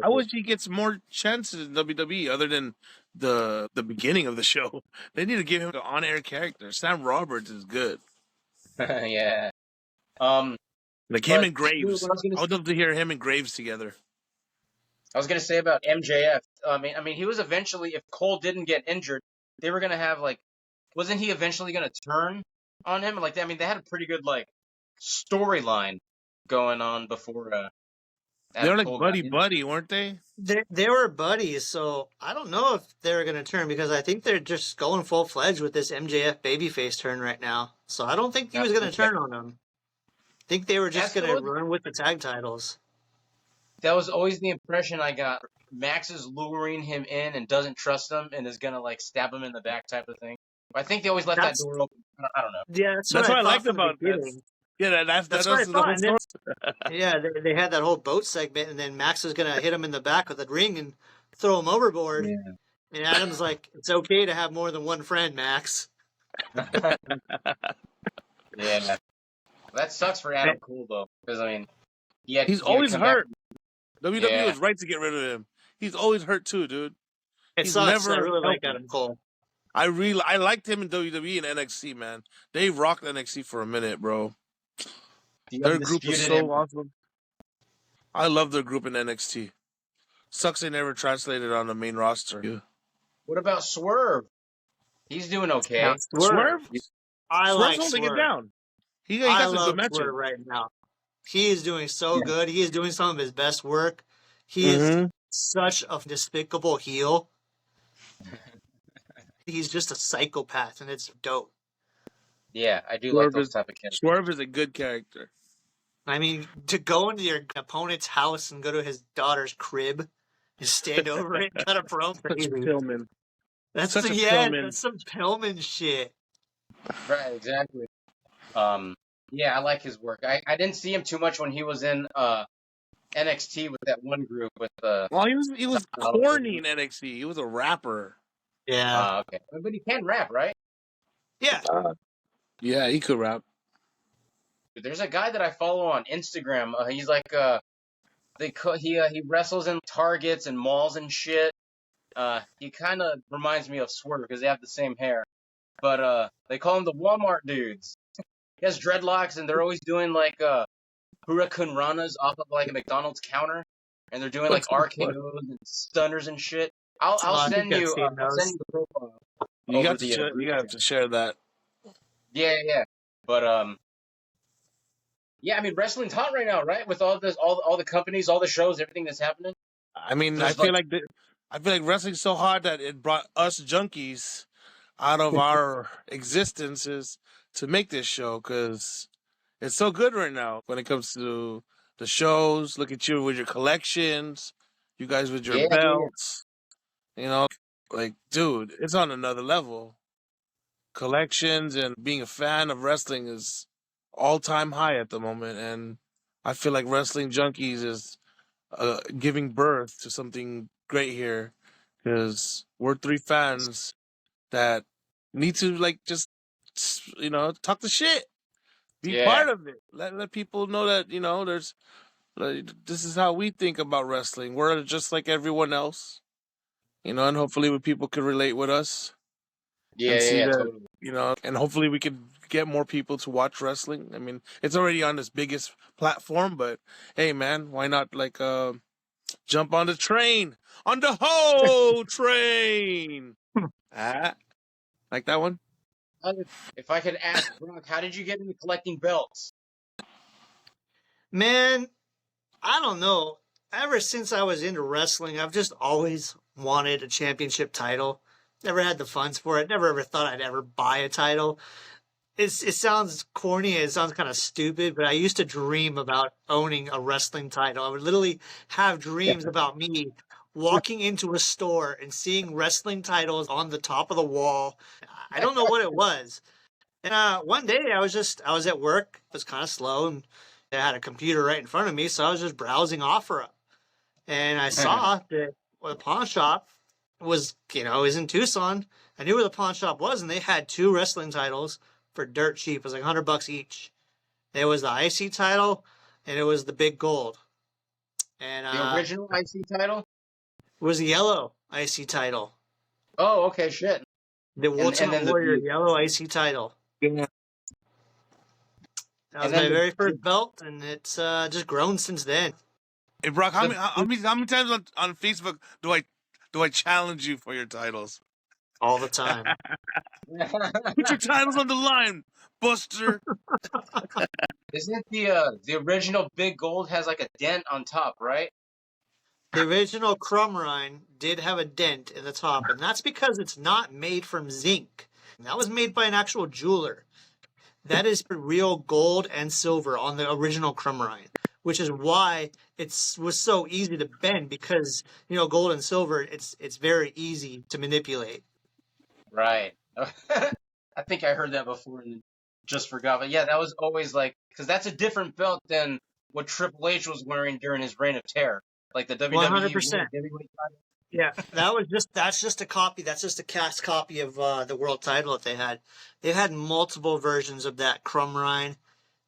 Speaker 4: I wish he gets more chances in WWE other than the beginning of the show. They need to give him an on-air character. Sam Roberts is good.
Speaker 1: Yeah.
Speaker 4: Like him and Graves. I would love to hear him and Graves together.
Speaker 1: I was gonna say about MJF. I mean, he was eventually. If Cole didn't get injured, they were gonna have like. Wasn't he eventually gonna turn on him? Like, I mean, they had a pretty good like storyline going on before.
Speaker 4: They were like buddy, weren't they?
Speaker 3: They were buddies, so I don't know if they're going to turn because I think they're just going full-fledged with this MJF babyface turn right now. So I don't think he was going to turn on them. I think they were just going to run with the tag titles.
Speaker 1: That was always the impression I got. Max is luring him in and doesn't trust him and is going to like stab him in the back type of thing. I think they always left that door open. I don't know.
Speaker 3: Yeah,
Speaker 4: that's what I liked about it. Yeah, that's what I thought.
Speaker 3: Yeah, they had that whole boat segment, and then Max was going to hit him in the back with a ring and throw him overboard. Yeah. And Adam's like, it's okay to have more than one friend, Max.
Speaker 1: Yeah. That sucks for Adam Cole, though, because, I mean,
Speaker 4: he's always hurt. WWE was right to get rid of him. He's always hurt, too, dude.
Speaker 3: He's never I really like Adam Cole.
Speaker 4: I liked him in WWE and NXT, man. They rocked NXT for a minute, bro. Their group was so awesome. I love their group in NXT. Sucks they never translated on the main roster. Yeah.
Speaker 1: What about Swerve? He's doing okay.
Speaker 3: Now,
Speaker 4: Swerve?
Speaker 3: I
Speaker 4: Swerve's
Speaker 3: like
Speaker 4: holding it
Speaker 3: Swerve.
Speaker 4: down. He
Speaker 3: I
Speaker 4: got some good
Speaker 3: love
Speaker 4: matches.
Speaker 3: Swerve right now. He is doing so
Speaker 1: Yeah.
Speaker 3: good. He is doing some of his best work. He is such a despicable heel. He's just a psychopath, and it's dope.
Speaker 1: Yeah, I do like those type of characters.
Speaker 4: Swerve is a good character.
Speaker 3: I mean, to go into your opponent's house and go to his daughter's crib and stand over it and cut a promo.
Speaker 4: Such a Pillman.
Speaker 3: That's
Speaker 4: Such a
Speaker 3: yeah,
Speaker 4: Pillman.
Speaker 3: that's some Pillman shit.
Speaker 1: Right, exactly. Yeah, I like his work. I didn't see him too much when he was in NXT with that one group with
Speaker 4: Well, he was corny in NXT. He was a rapper.
Speaker 3: Yeah.
Speaker 1: Okay, but he can rap, right?
Speaker 3: Yeah.
Speaker 4: Yeah, he could rap.
Speaker 1: There's a guy that I follow on Instagram. He's like he wrestles in Targets and malls and shit. He kind of reminds me of Swerve because they have the same hair, but they call him the Walmart dudes. He has dreadlocks and they're always doing like Hurricane Ranas off of like a McDonald's counter, and they're doing like RKOs and stunners and shit. I'll send you the profile.
Speaker 4: You got to share that.
Speaker 1: Yeah. But yeah, I mean wrestling's hot right now, right? With all this, all the companies, all the shows, everything that's happening.
Speaker 4: I mean, I feel like wrestling's so hard that it brought us junkies out of our existences to make this show because it's so good right now when it comes to the shows. Look at you with your collections, you guys with your belts. You know, like, dude, it's on another level. Collections and being a fan of wrestling is all-time high at the moment, and I feel like Wrestling Junkeez is giving birth to something great here because we're three fans that need to like just talk the shit, be part of it, let people know that there's this is how we think about wrestling. We're just like everyone else, and hopefully people can relate with us.
Speaker 1: Totally.
Speaker 4: And hopefully we could get more people to watch wrestling. I mean, it's already on this biggest platform, but hey, man, why not jump on the train, on the whole train? Like that one?
Speaker 1: If I could ask Brock, how did you get into collecting belts?
Speaker 3: Man, I don't know. Ever since I was into wrestling, I've just always wanted a championship title. Never had the funds for it. Never ever thought I'd ever buy a title. It sounds corny. It sounds kind of stupid, but I used to dream about owning a wrestling title. I would literally have dreams about me walking into a store and seeing wrestling titles on the top of the wall. I don't know what it was. And one day I was at work. It was kind of slow, and I had a computer right in front of me, so I was just browsing OfferUp. And I saw that the pawn shop was in Tucson. I knew where the pawn shop was, and they had 2 wrestling titles for dirt cheap. It was like $100 each. It was the IC title, and it was the big gold. And
Speaker 1: the original IC title
Speaker 3: was the yellow IC title.
Speaker 1: Oh, okay, shit.
Speaker 3: The Ultimate Warrior yellow IC title.
Speaker 4: Yeah.
Speaker 3: That was my very first belt, and it's just grown since then.
Speaker 4: Hey, Brock, how many times on Facebook do I challenge you for your titles?
Speaker 3: All the time.
Speaker 4: Put your titles on the line, Buster.
Speaker 1: Isn't the original Big Gold has like a dent on top, right?
Speaker 3: The original Crumrine did have a dent in the top, and that's because it's not made from zinc. That was made by an actual jeweler. That is real gold and silver on the original Crumrine, which is why it was so easy to bend because, gold and silver, it's very easy to manipulate.
Speaker 1: Right. I think I heard that before and just forgot. But yeah, that was always like, because that's a different belt than what Triple H was wearing during his reign of terror. Like the WWE
Speaker 3: 100%. Yeah, that's just a copy. That's just a cast copy of the world title that they had. They had multiple versions of that Crumrine.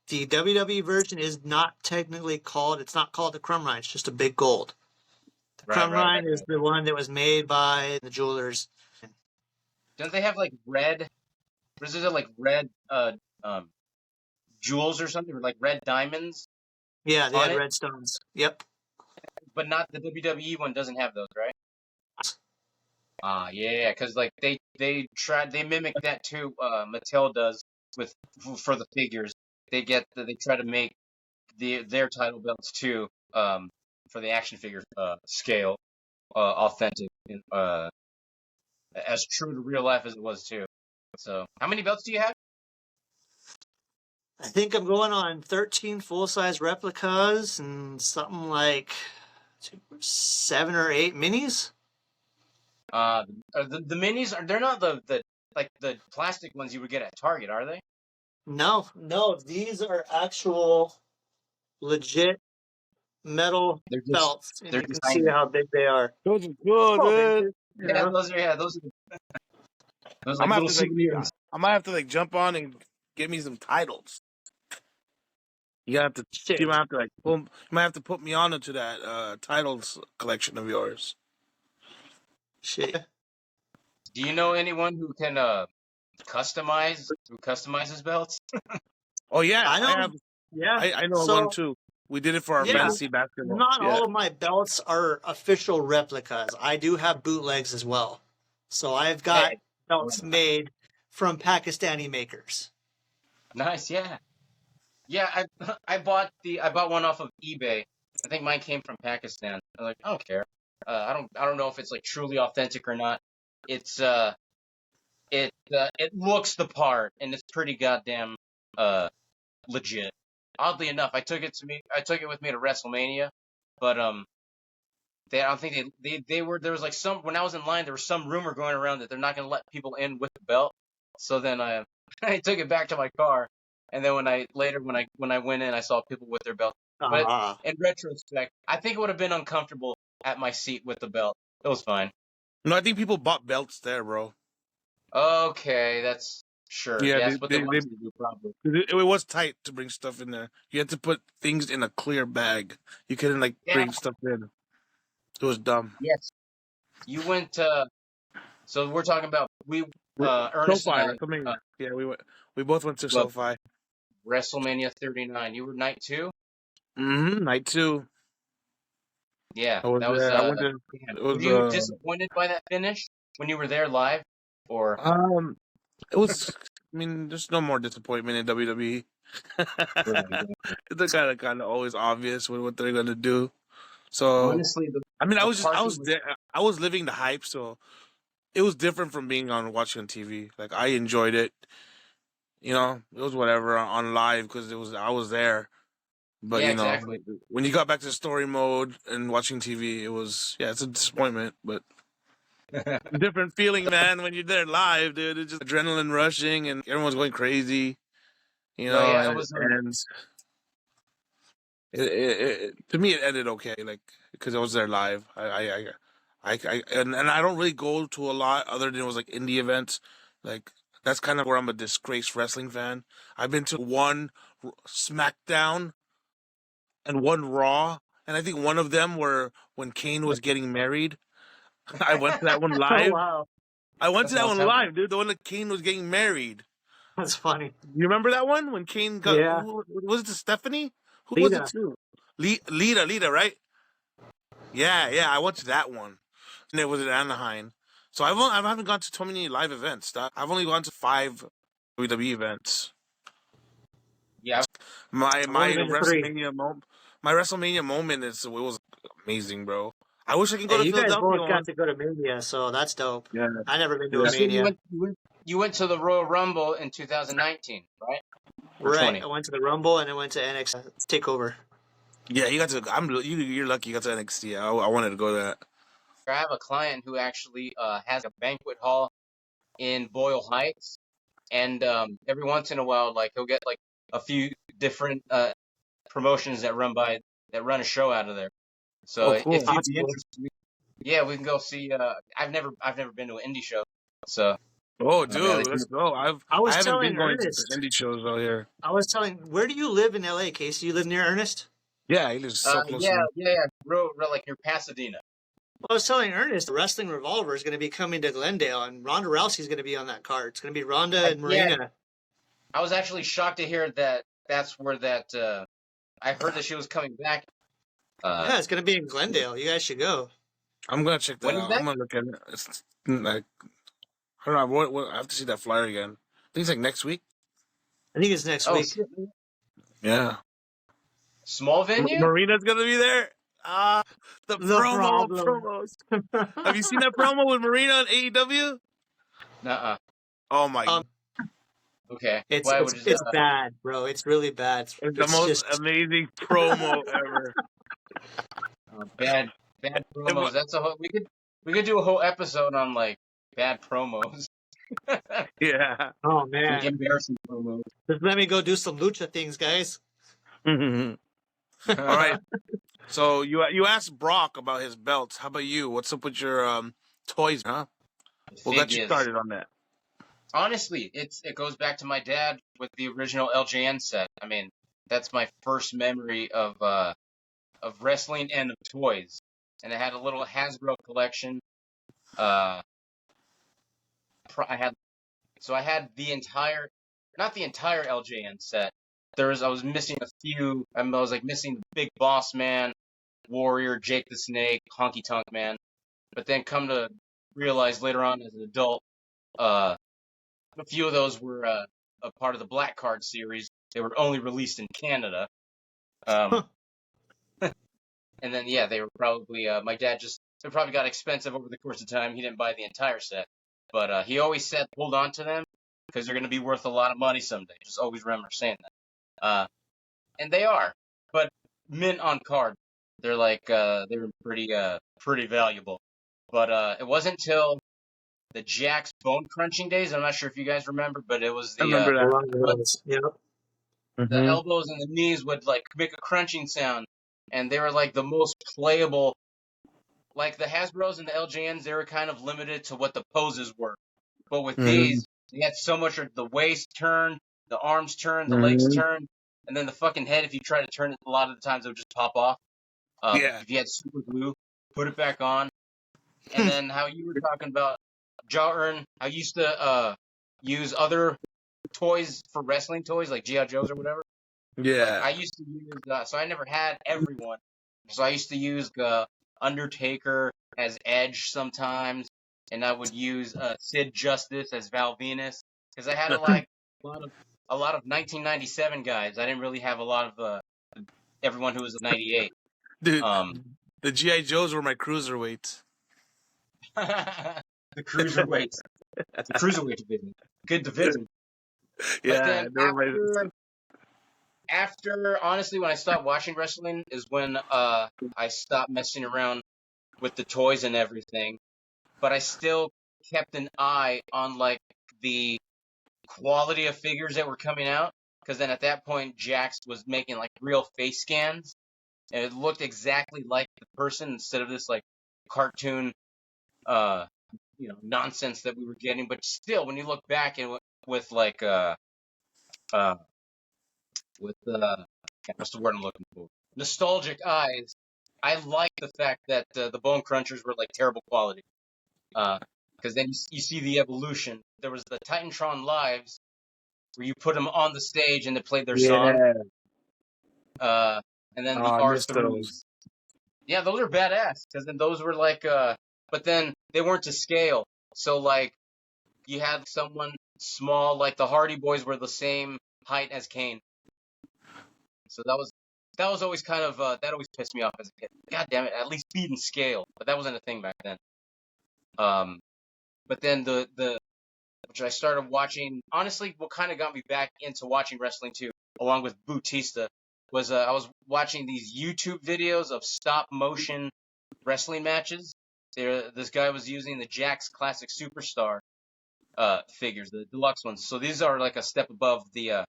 Speaker 3: The WWE version is not technically called. It's not called the Crumrine. It's just a big gold. The Crumrine is the one that was made by the jewelers.
Speaker 1: Don't they have like red? Is it like red jewels or something, or like red diamonds?
Speaker 3: Yeah, they had red stones. Yep.
Speaker 1: But not the WWE one doesn't have those, right? Yeah, because like they mimic that too. Mattel does with for the figures. They try to make their title belts too. For the action figure scale, authentic and as true to real life as it was too. So, how many belts do you have?
Speaker 3: I think I'm going on 13 full-size replicas and something like 7 or 8 minis.
Speaker 1: The minis they're not the like the plastic ones you would get at Target, are they?
Speaker 3: No, these are actual legit metal belts, and
Speaker 1: they're
Speaker 3: you can see
Speaker 1: designed.
Speaker 3: how big they are.
Speaker 4: Those are cool,
Speaker 3: Small
Speaker 4: dude.
Speaker 3: vintage, you
Speaker 1: Yeah,
Speaker 3: know?
Speaker 1: those
Speaker 4: I'm
Speaker 1: like
Speaker 4: gonna have
Speaker 1: little
Speaker 4: to like,
Speaker 1: souvenirs.
Speaker 4: I might have to like jump on and get me some titles. You have to,
Speaker 3: Shit.
Speaker 4: you might have to like, you might have to put me on into that titles collection of yours.
Speaker 3: Shit.
Speaker 1: Do you know anyone who can customizes belts?
Speaker 4: Oh yeah,
Speaker 3: I
Speaker 4: I
Speaker 3: know.
Speaker 4: have.
Speaker 3: Yeah.
Speaker 4: I know
Speaker 3: So,
Speaker 4: one too. We did it for our
Speaker 3: yeah,
Speaker 4: fantasy basketball.
Speaker 3: not
Speaker 4: Yeah.
Speaker 3: all of my belts are official replicas. I do have bootlegs as well. So I've got
Speaker 1: Hey,
Speaker 3: belts made from Pakistani makers.
Speaker 1: nice, yeah. Yeah, I bought one off of eBay. I think mine came from Pakistan. I'm like, I don't care. I don't know if it's like truly authentic or not. It's it looks the part and it's pretty goddamn legit. Oddly enough, I took it with me to WrestleMania, but I don't think they were there was like some when I was in line there was some rumor going around that they're not going to let people in with the belt. So then I I took it back to my car, and then when I went in I saw people with their belt. But in retrospect, I think it would have been uncomfortable at my seat with the belt. It was fine.
Speaker 4: No, I think people bought belts there, bro.
Speaker 1: Okay, that's sure.
Speaker 4: Yeah,
Speaker 1: Yeah, that's what they wanted to do probably.
Speaker 4: it was tight to bring stuff in there. You had to put things in a clear bag. You couldn't like
Speaker 1: Yeah.
Speaker 4: bring stuff in. It was dumb.
Speaker 1: Yes. You went so we're talking about Ernest
Speaker 4: SoFi,
Speaker 1: and
Speaker 4: WrestleMania. Yeah, we both went to SoFi.
Speaker 1: WrestleMania 39. You were night 2?
Speaker 4: Night 2.
Speaker 1: Yeah,
Speaker 4: I was
Speaker 1: that was
Speaker 4: there. I went to.
Speaker 1: man.
Speaker 4: It
Speaker 1: Were
Speaker 4: was
Speaker 1: you disappointed by that finish when you were there live? Or
Speaker 4: It was. I mean, there's no more disappointment in WWE. It's kind of always obvious what they're gonna do. So
Speaker 1: honestly,
Speaker 4: I mean,
Speaker 1: the
Speaker 4: I was there. I was living the hype, so it was different from being on watching TV. Like I enjoyed it. You know, it was whatever on live because I was there. But
Speaker 1: yeah,
Speaker 4: you know,
Speaker 1: exactly.
Speaker 4: when you got back to story mode and watching TV, it was it's a disappointment, but different feeling, man. When you're there live, dude, it's just adrenaline rushing and everyone's going crazy. You know,
Speaker 1: Well, yeah, it
Speaker 4: and,
Speaker 1: was
Speaker 4: and to me it ended okay, like because I was there live. And I don't really go to a lot other than it was like indie events. Like that's kind of where I'm a disgraced wrestling fan. I've been to one SmackDown and one Raw, and I think one of them were when Kane was getting married. I went to that one
Speaker 3: Oh,
Speaker 4: live.
Speaker 3: wow.
Speaker 4: I went to that one
Speaker 1: awesome.
Speaker 4: live, dude. The one that Kane was getting married.
Speaker 3: That's funny.
Speaker 4: You remember that one when Kane got?
Speaker 3: Yeah.
Speaker 4: Was it to Stephanie? Who was it to? Lita, right? Yeah. I went to that one, and it was at Anaheim. So I haven't gone to too many live events. I've only gone to 5 WWE events.
Speaker 1: Yeah.
Speaker 4: My
Speaker 3: only been to 3.
Speaker 4: WrestleMania moment it was amazing, bro. I wish I could go
Speaker 3: Hey,
Speaker 4: to
Speaker 3: you guys
Speaker 4: Philadelphia.
Speaker 3: both got to go to Mania, so that's dope.
Speaker 4: Yeah.
Speaker 3: I never been to
Speaker 1: You
Speaker 3: a
Speaker 1: said you
Speaker 3: Mania.
Speaker 1: you went to the Royal Rumble in 2019, right? Or
Speaker 3: Right.
Speaker 1: 20.
Speaker 3: I went to the Rumble and I went to NXT Takeover.
Speaker 4: Yeah, you got to. You're lucky you got to NXT. I wanted to go to that.
Speaker 1: I have a client who actually has a banquet hall in Boyle Heights, and every once in a while, like he'll get like a few different promotions that run a show out of there. So
Speaker 4: Oh, cool.
Speaker 1: if you'd
Speaker 3: That's
Speaker 1: be
Speaker 3: cool.
Speaker 1: interested, yeah, we can go see. I've never been to an indie show, so
Speaker 4: Oh,
Speaker 1: yeah,
Speaker 4: dude, let's go.
Speaker 3: I
Speaker 4: I
Speaker 3: was
Speaker 4: haven't
Speaker 3: telling
Speaker 4: been going to
Speaker 3: Ernest.
Speaker 4: indie shows out here.
Speaker 3: Where do you live in LA, Casey? You live near Ernest?
Speaker 4: Yeah, he lives so close to me.
Speaker 1: real like near Pasadena.
Speaker 3: Well, I was telling Ernest, the Wrestling Revolver is going to be coming to Glendale, and Ronda Rousey's going to be on that card. It's going to be Ronda and Marina.
Speaker 1: Yeah. I was actually shocked to hear that that's where that. I heard that she was coming back.
Speaker 3: Yeah, it's going to be in Glendale. You guys should go.
Speaker 4: I'm gonna check that
Speaker 1: When is
Speaker 4: out.
Speaker 1: that?
Speaker 4: I'm gonna look at it. It's like I don't know. I have to see that flyer again. I think it's like next week.
Speaker 3: I think it's next
Speaker 1: Oh
Speaker 3: week.
Speaker 1: shit.
Speaker 4: Yeah.
Speaker 1: Small venue?
Speaker 4: Marina's gonna be there. The
Speaker 3: The
Speaker 4: promo of
Speaker 3: problem.
Speaker 4: promos. Have you seen that promo with Marina on AEW?
Speaker 1: Nuh-uh.
Speaker 4: Oh my!
Speaker 1: Okay.
Speaker 3: It's
Speaker 1: Why
Speaker 3: it's
Speaker 1: would you?
Speaker 3: it's bad, bro. It's really bad.
Speaker 4: It's the
Speaker 3: It's
Speaker 4: most
Speaker 3: just
Speaker 4: amazing promo ever.
Speaker 1: Bad
Speaker 4: It
Speaker 1: promos. That's a whole. We could do a whole episode on like bad promos.
Speaker 4: yeah.
Speaker 3: oh
Speaker 1: Like
Speaker 3: man.
Speaker 1: embarrassing promos.
Speaker 3: Just let me go do some lucha things, guys.
Speaker 4: All right. So you asked Brock about his belts. How about you? What's up with your toys, huh? What got you
Speaker 1: Figures.
Speaker 4: started on that?
Speaker 1: Honestly, it goes back to my dad with the original LJN set. I mean, that's my first memory of wrestling and of toys. And it had a little Hasbro collection. I had the entire, not the entire LJN set. I was missing a few. I was like missing the Big Boss Man, Warrior, Jake the Snake, Honky Tonk Man. But then come to realize later on as an adult, a few of those were a part of the Black Card series. They were only released in Canada. And then, yeah, they were probably, my dad they probably got expensive over the course of time. He didn't buy the entire set. But he always said, hold on to them because they're going to be worth a lot of money someday. Just always remember saying that. And they are. But mint on card, they're like, they were pretty valuable. But it wasn't until the Jack's bone crunching days. I'm not sure if you guys remember, but it was
Speaker 4: I remember
Speaker 3: I
Speaker 4: that.
Speaker 3: love those. Yep.
Speaker 1: the elbows and the knees would like make a crunching sound, and they were like the most playable. Like the Hasbros and the LJNs, they were kind of limited to what the poses were. But with these, you had so much of the waist turn, the arms turn, the legs turn, and then the fucking head. If you try to turn it, a lot of the times it would just pop off.
Speaker 4: Yeah.
Speaker 1: If you had super glue, put it back on. And then how you were talking about Jaern, I used to use other toys for wrestling toys, like G.I. Joes or whatever.
Speaker 4: Yeah.
Speaker 1: Like I used to use, so I never had everyone. So I used to use Undertaker as Edge sometimes, and I would use Sid Justice as Val Venus because I had a lot of 1997 guys. I didn't really have a lot of everyone who was 98.
Speaker 4: Dude, the G.I. Joes were my cruiserweights.
Speaker 1: The cruiserweights, the cruiserweight division, good division.
Speaker 4: Yeah.
Speaker 1: But then after honestly, when I stopped watching wrestling is when I stopped messing around with the toys and everything. But I still kept an eye on like the quality of figures that were coming out. Because then at that point, Jax was making like real face scans, and it looked exactly like the person instead of this like cartoon, nonsense that we were getting. But still, when you look back and with like what's the word I'm looking for? Nostalgic eyes. I like the fact that the Bone Crunchers were like terrible quality. Because then you see the evolution. There was the Titantron Lives where you put them on the stage and they played their song. And then the R3s. Yeah, those are badass. Because then those were like, but then they weren't to scale. So like, you had someone small, like the Hardy Boys were the same height as Kane. So that was always kind of that always pissed me off as a kid. God damn it, at least speed and scale. But that wasn't a thing back then. But then which I started watching, honestly, what kind of got me back into watching wrestling too, along with Bautista, was I was watching these YouTube videos of stop motion wrestling matches. This guy was using the Jax Classic Superstar figures, the deluxe ones. So these are like a step above the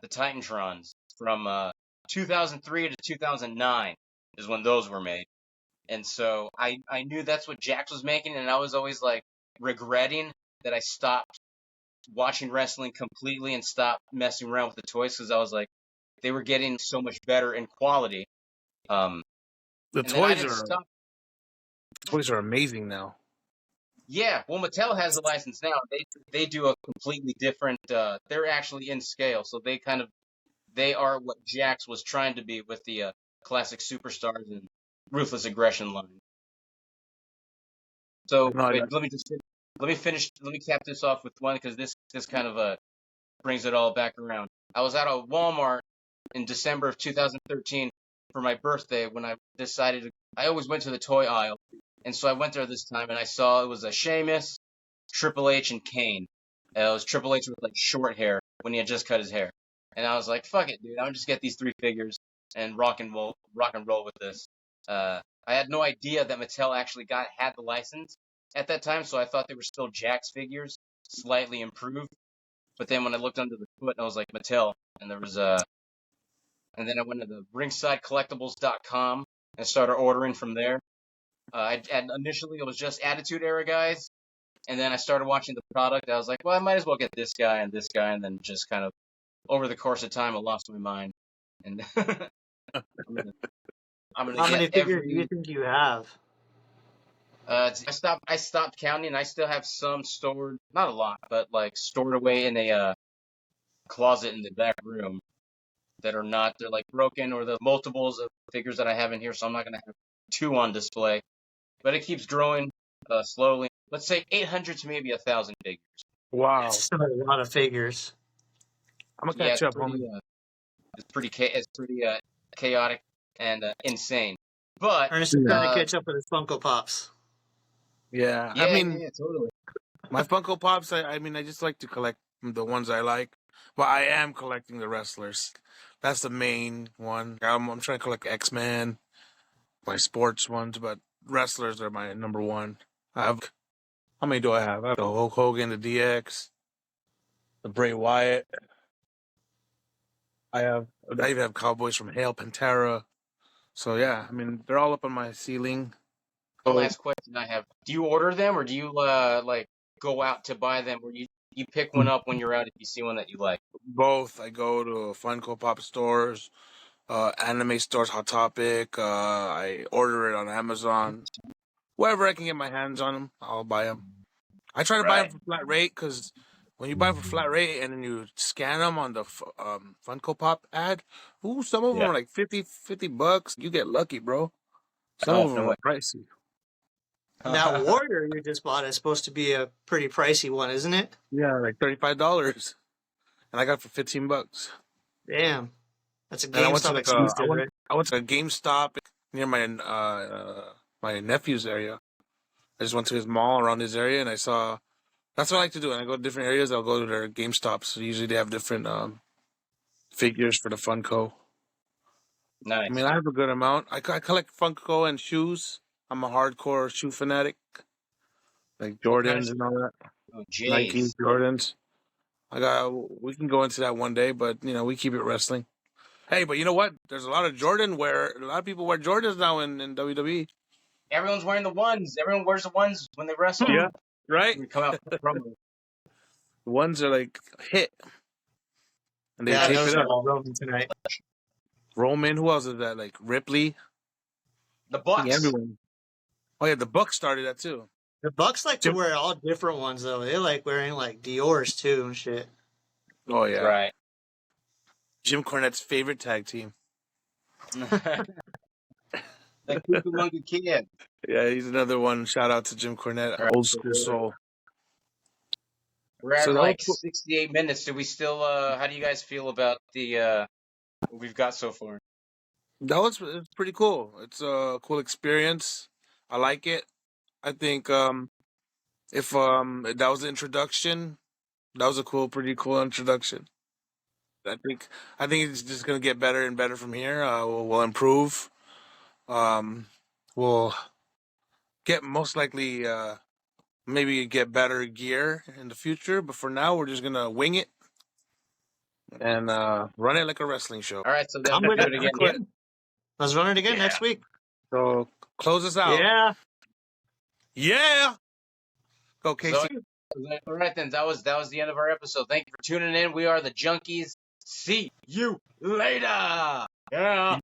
Speaker 1: Titantrons from 2003 to 2009 is when those were made. And so I knew that's what Jax was making, and I was always like regretting that I stopped watching wrestling completely and stopped messing around with the toys because I was like, they were getting so much better in quality.
Speaker 4: The toys are amazing now.
Speaker 1: Yeah, well, Mattel has a license now. They do a completely different. They're actually in scale, so they are what Jax was trying to be with the classic Superstars and Ruthless Aggression line. So
Speaker 4: No,
Speaker 1: wait, let me finish. Let me cap this off with one because this kind of brings it all back around. I was at a Walmart in December of 2013 for my birthday when I decided I always went to the toy aisle, and so I went there this time and I saw it was a Sheamus, Triple H, and Kane. It was Triple H with like short hair when he had just cut his hair, and I was like, "Fuck it, dude! I'll just get these 3 figures and rock and roll with this." I had no idea that Mattel actually had the license at that time, so I thought they were still Jakks figures, slightly improved. But then when I looked under the foot, I was like Mattel, and there was and then I went to the ringsidecollectibles.com and started ordering from there. Initially it was just Attitude Era guys, and then I started watching the product. I was like, well, I might as well get this guy, and then just kind of over the course of time, I lost my mind, and I'm gonna
Speaker 3: How many
Speaker 1: get
Speaker 3: figures do you think you have?
Speaker 1: I stopped counting. I still have some stored, not a lot, but like stored away in a closet in the back room they're like broken or the multiples of figures that I have in here. So I'm not gonna have 2 on display, but it keeps growing slowly. Let's say 800 to maybe 1,000 figures.
Speaker 4: wow.
Speaker 3: That's still a lot of figures.
Speaker 4: I'm gonna
Speaker 1: Yeah,
Speaker 4: catch up, homie.
Speaker 1: it's pretty chaotic and insane. But
Speaker 3: Ernest is trying to catch up with his Funko Pops.
Speaker 4: Yeah,
Speaker 1: yeah,
Speaker 4: I mean,
Speaker 1: yeah, totally.
Speaker 4: my Funko Pops. I mean, I just like to collect the ones I like. But I am collecting the wrestlers. That's the main one. I'm trying to collect X-Men, my sports ones, but wrestlers are my number one. I have, how many do I have? I have the Hulk Hogan, the DX, the Bray Wyatt. I even have Cowboys from Hell, Pantera. So yeah, I mean, they're all up on my ceiling.
Speaker 1: One last question I have: do you order them, or do you like go out to buy them, or you pick one up when you're out if you see one that you like?
Speaker 4: Both. I go to Funko Pop stores, anime stores, Hot Topic. I order it on Amazon. Wherever I can get my hands on them, I'll buy them. I try to buy them for flat rate because when you buy them for flat rate and then you scan them on the Funko Pop ad, some of them are like $50. You get lucky, bro. Some of them are pricey.
Speaker 3: That Warrior you just bought is supposed to be a pretty pricey one, isn't it?
Speaker 4: Yeah, like $35, and I got it for $15.
Speaker 3: Damn, that's a
Speaker 4: And I went to
Speaker 3: GameStop
Speaker 4: like
Speaker 3: exclusive, right?
Speaker 4: I went to a GameStop near my my nephew's area. I just went to his mall around his area, and I saw. That's what I like to do. When I go to different areas, I'll go to their GameStops. So usually they have different figures for the Funko.
Speaker 1: Nice.
Speaker 4: I mean, I have a good amount. I collect Funko and shoes. I'm a hardcore shoe fanatic, like Jordans and all that.
Speaker 1: Oh,
Speaker 4: Nike
Speaker 1: jeez.
Speaker 4: Jordans. We can go into that one day, but we keep it wrestling. Hey, but you know what? There's a lot of Jordan wear. A lot of people wear Jordans now in WWE.
Speaker 1: Everyone's wearing the ones. Everyone wears the ones when they wrestle.
Speaker 4: Yeah, right.
Speaker 1: We come out with promo.
Speaker 4: The ones are like hit, and they
Speaker 3: Yeah,
Speaker 4: tape
Speaker 3: those
Speaker 4: it
Speaker 3: are
Speaker 4: up.
Speaker 3: all Roman tonight.
Speaker 4: Roman, who else is that? Like Ripley.
Speaker 1: The
Speaker 4: I think
Speaker 1: Bucks.
Speaker 4: everyone. Oh yeah, the Bucks started that too.
Speaker 3: The Bucks like to wear all different ones though. They like wearing like Dior's too and shit.
Speaker 4: Oh yeah,
Speaker 1: Right.
Speaker 4: Jim Cornette's favorite tag team.
Speaker 1: The Keto Kid.
Speaker 4: Yeah, he's another one. Shout out to Jim Cornette,
Speaker 1: Right.
Speaker 4: old school soul.
Speaker 1: We're at
Speaker 4: So that
Speaker 1: like
Speaker 4: was
Speaker 1: 68 minutes. Do we still? How do you guys feel about the what we've got so far?
Speaker 4: it's pretty cool. It's a cool experience. I like it. I think if that was the introduction, that was a pretty cool introduction. I think it's just gonna get better and better from here. We'll improve. We'll get most likely maybe get better gear in the future, but for now we're just gonna wing it and run it like a wrestling show.
Speaker 1: All right, so then
Speaker 3: I'm
Speaker 1: we'll
Speaker 3: with
Speaker 1: do
Speaker 3: it
Speaker 1: it again.
Speaker 3: again. Let's run it again next week.
Speaker 4: So close us out. Yeah. Go, Casey.
Speaker 1: All right, then that was the end of our episode. Thank you for tuning in. We are the Junkeez. See you later. Yeah.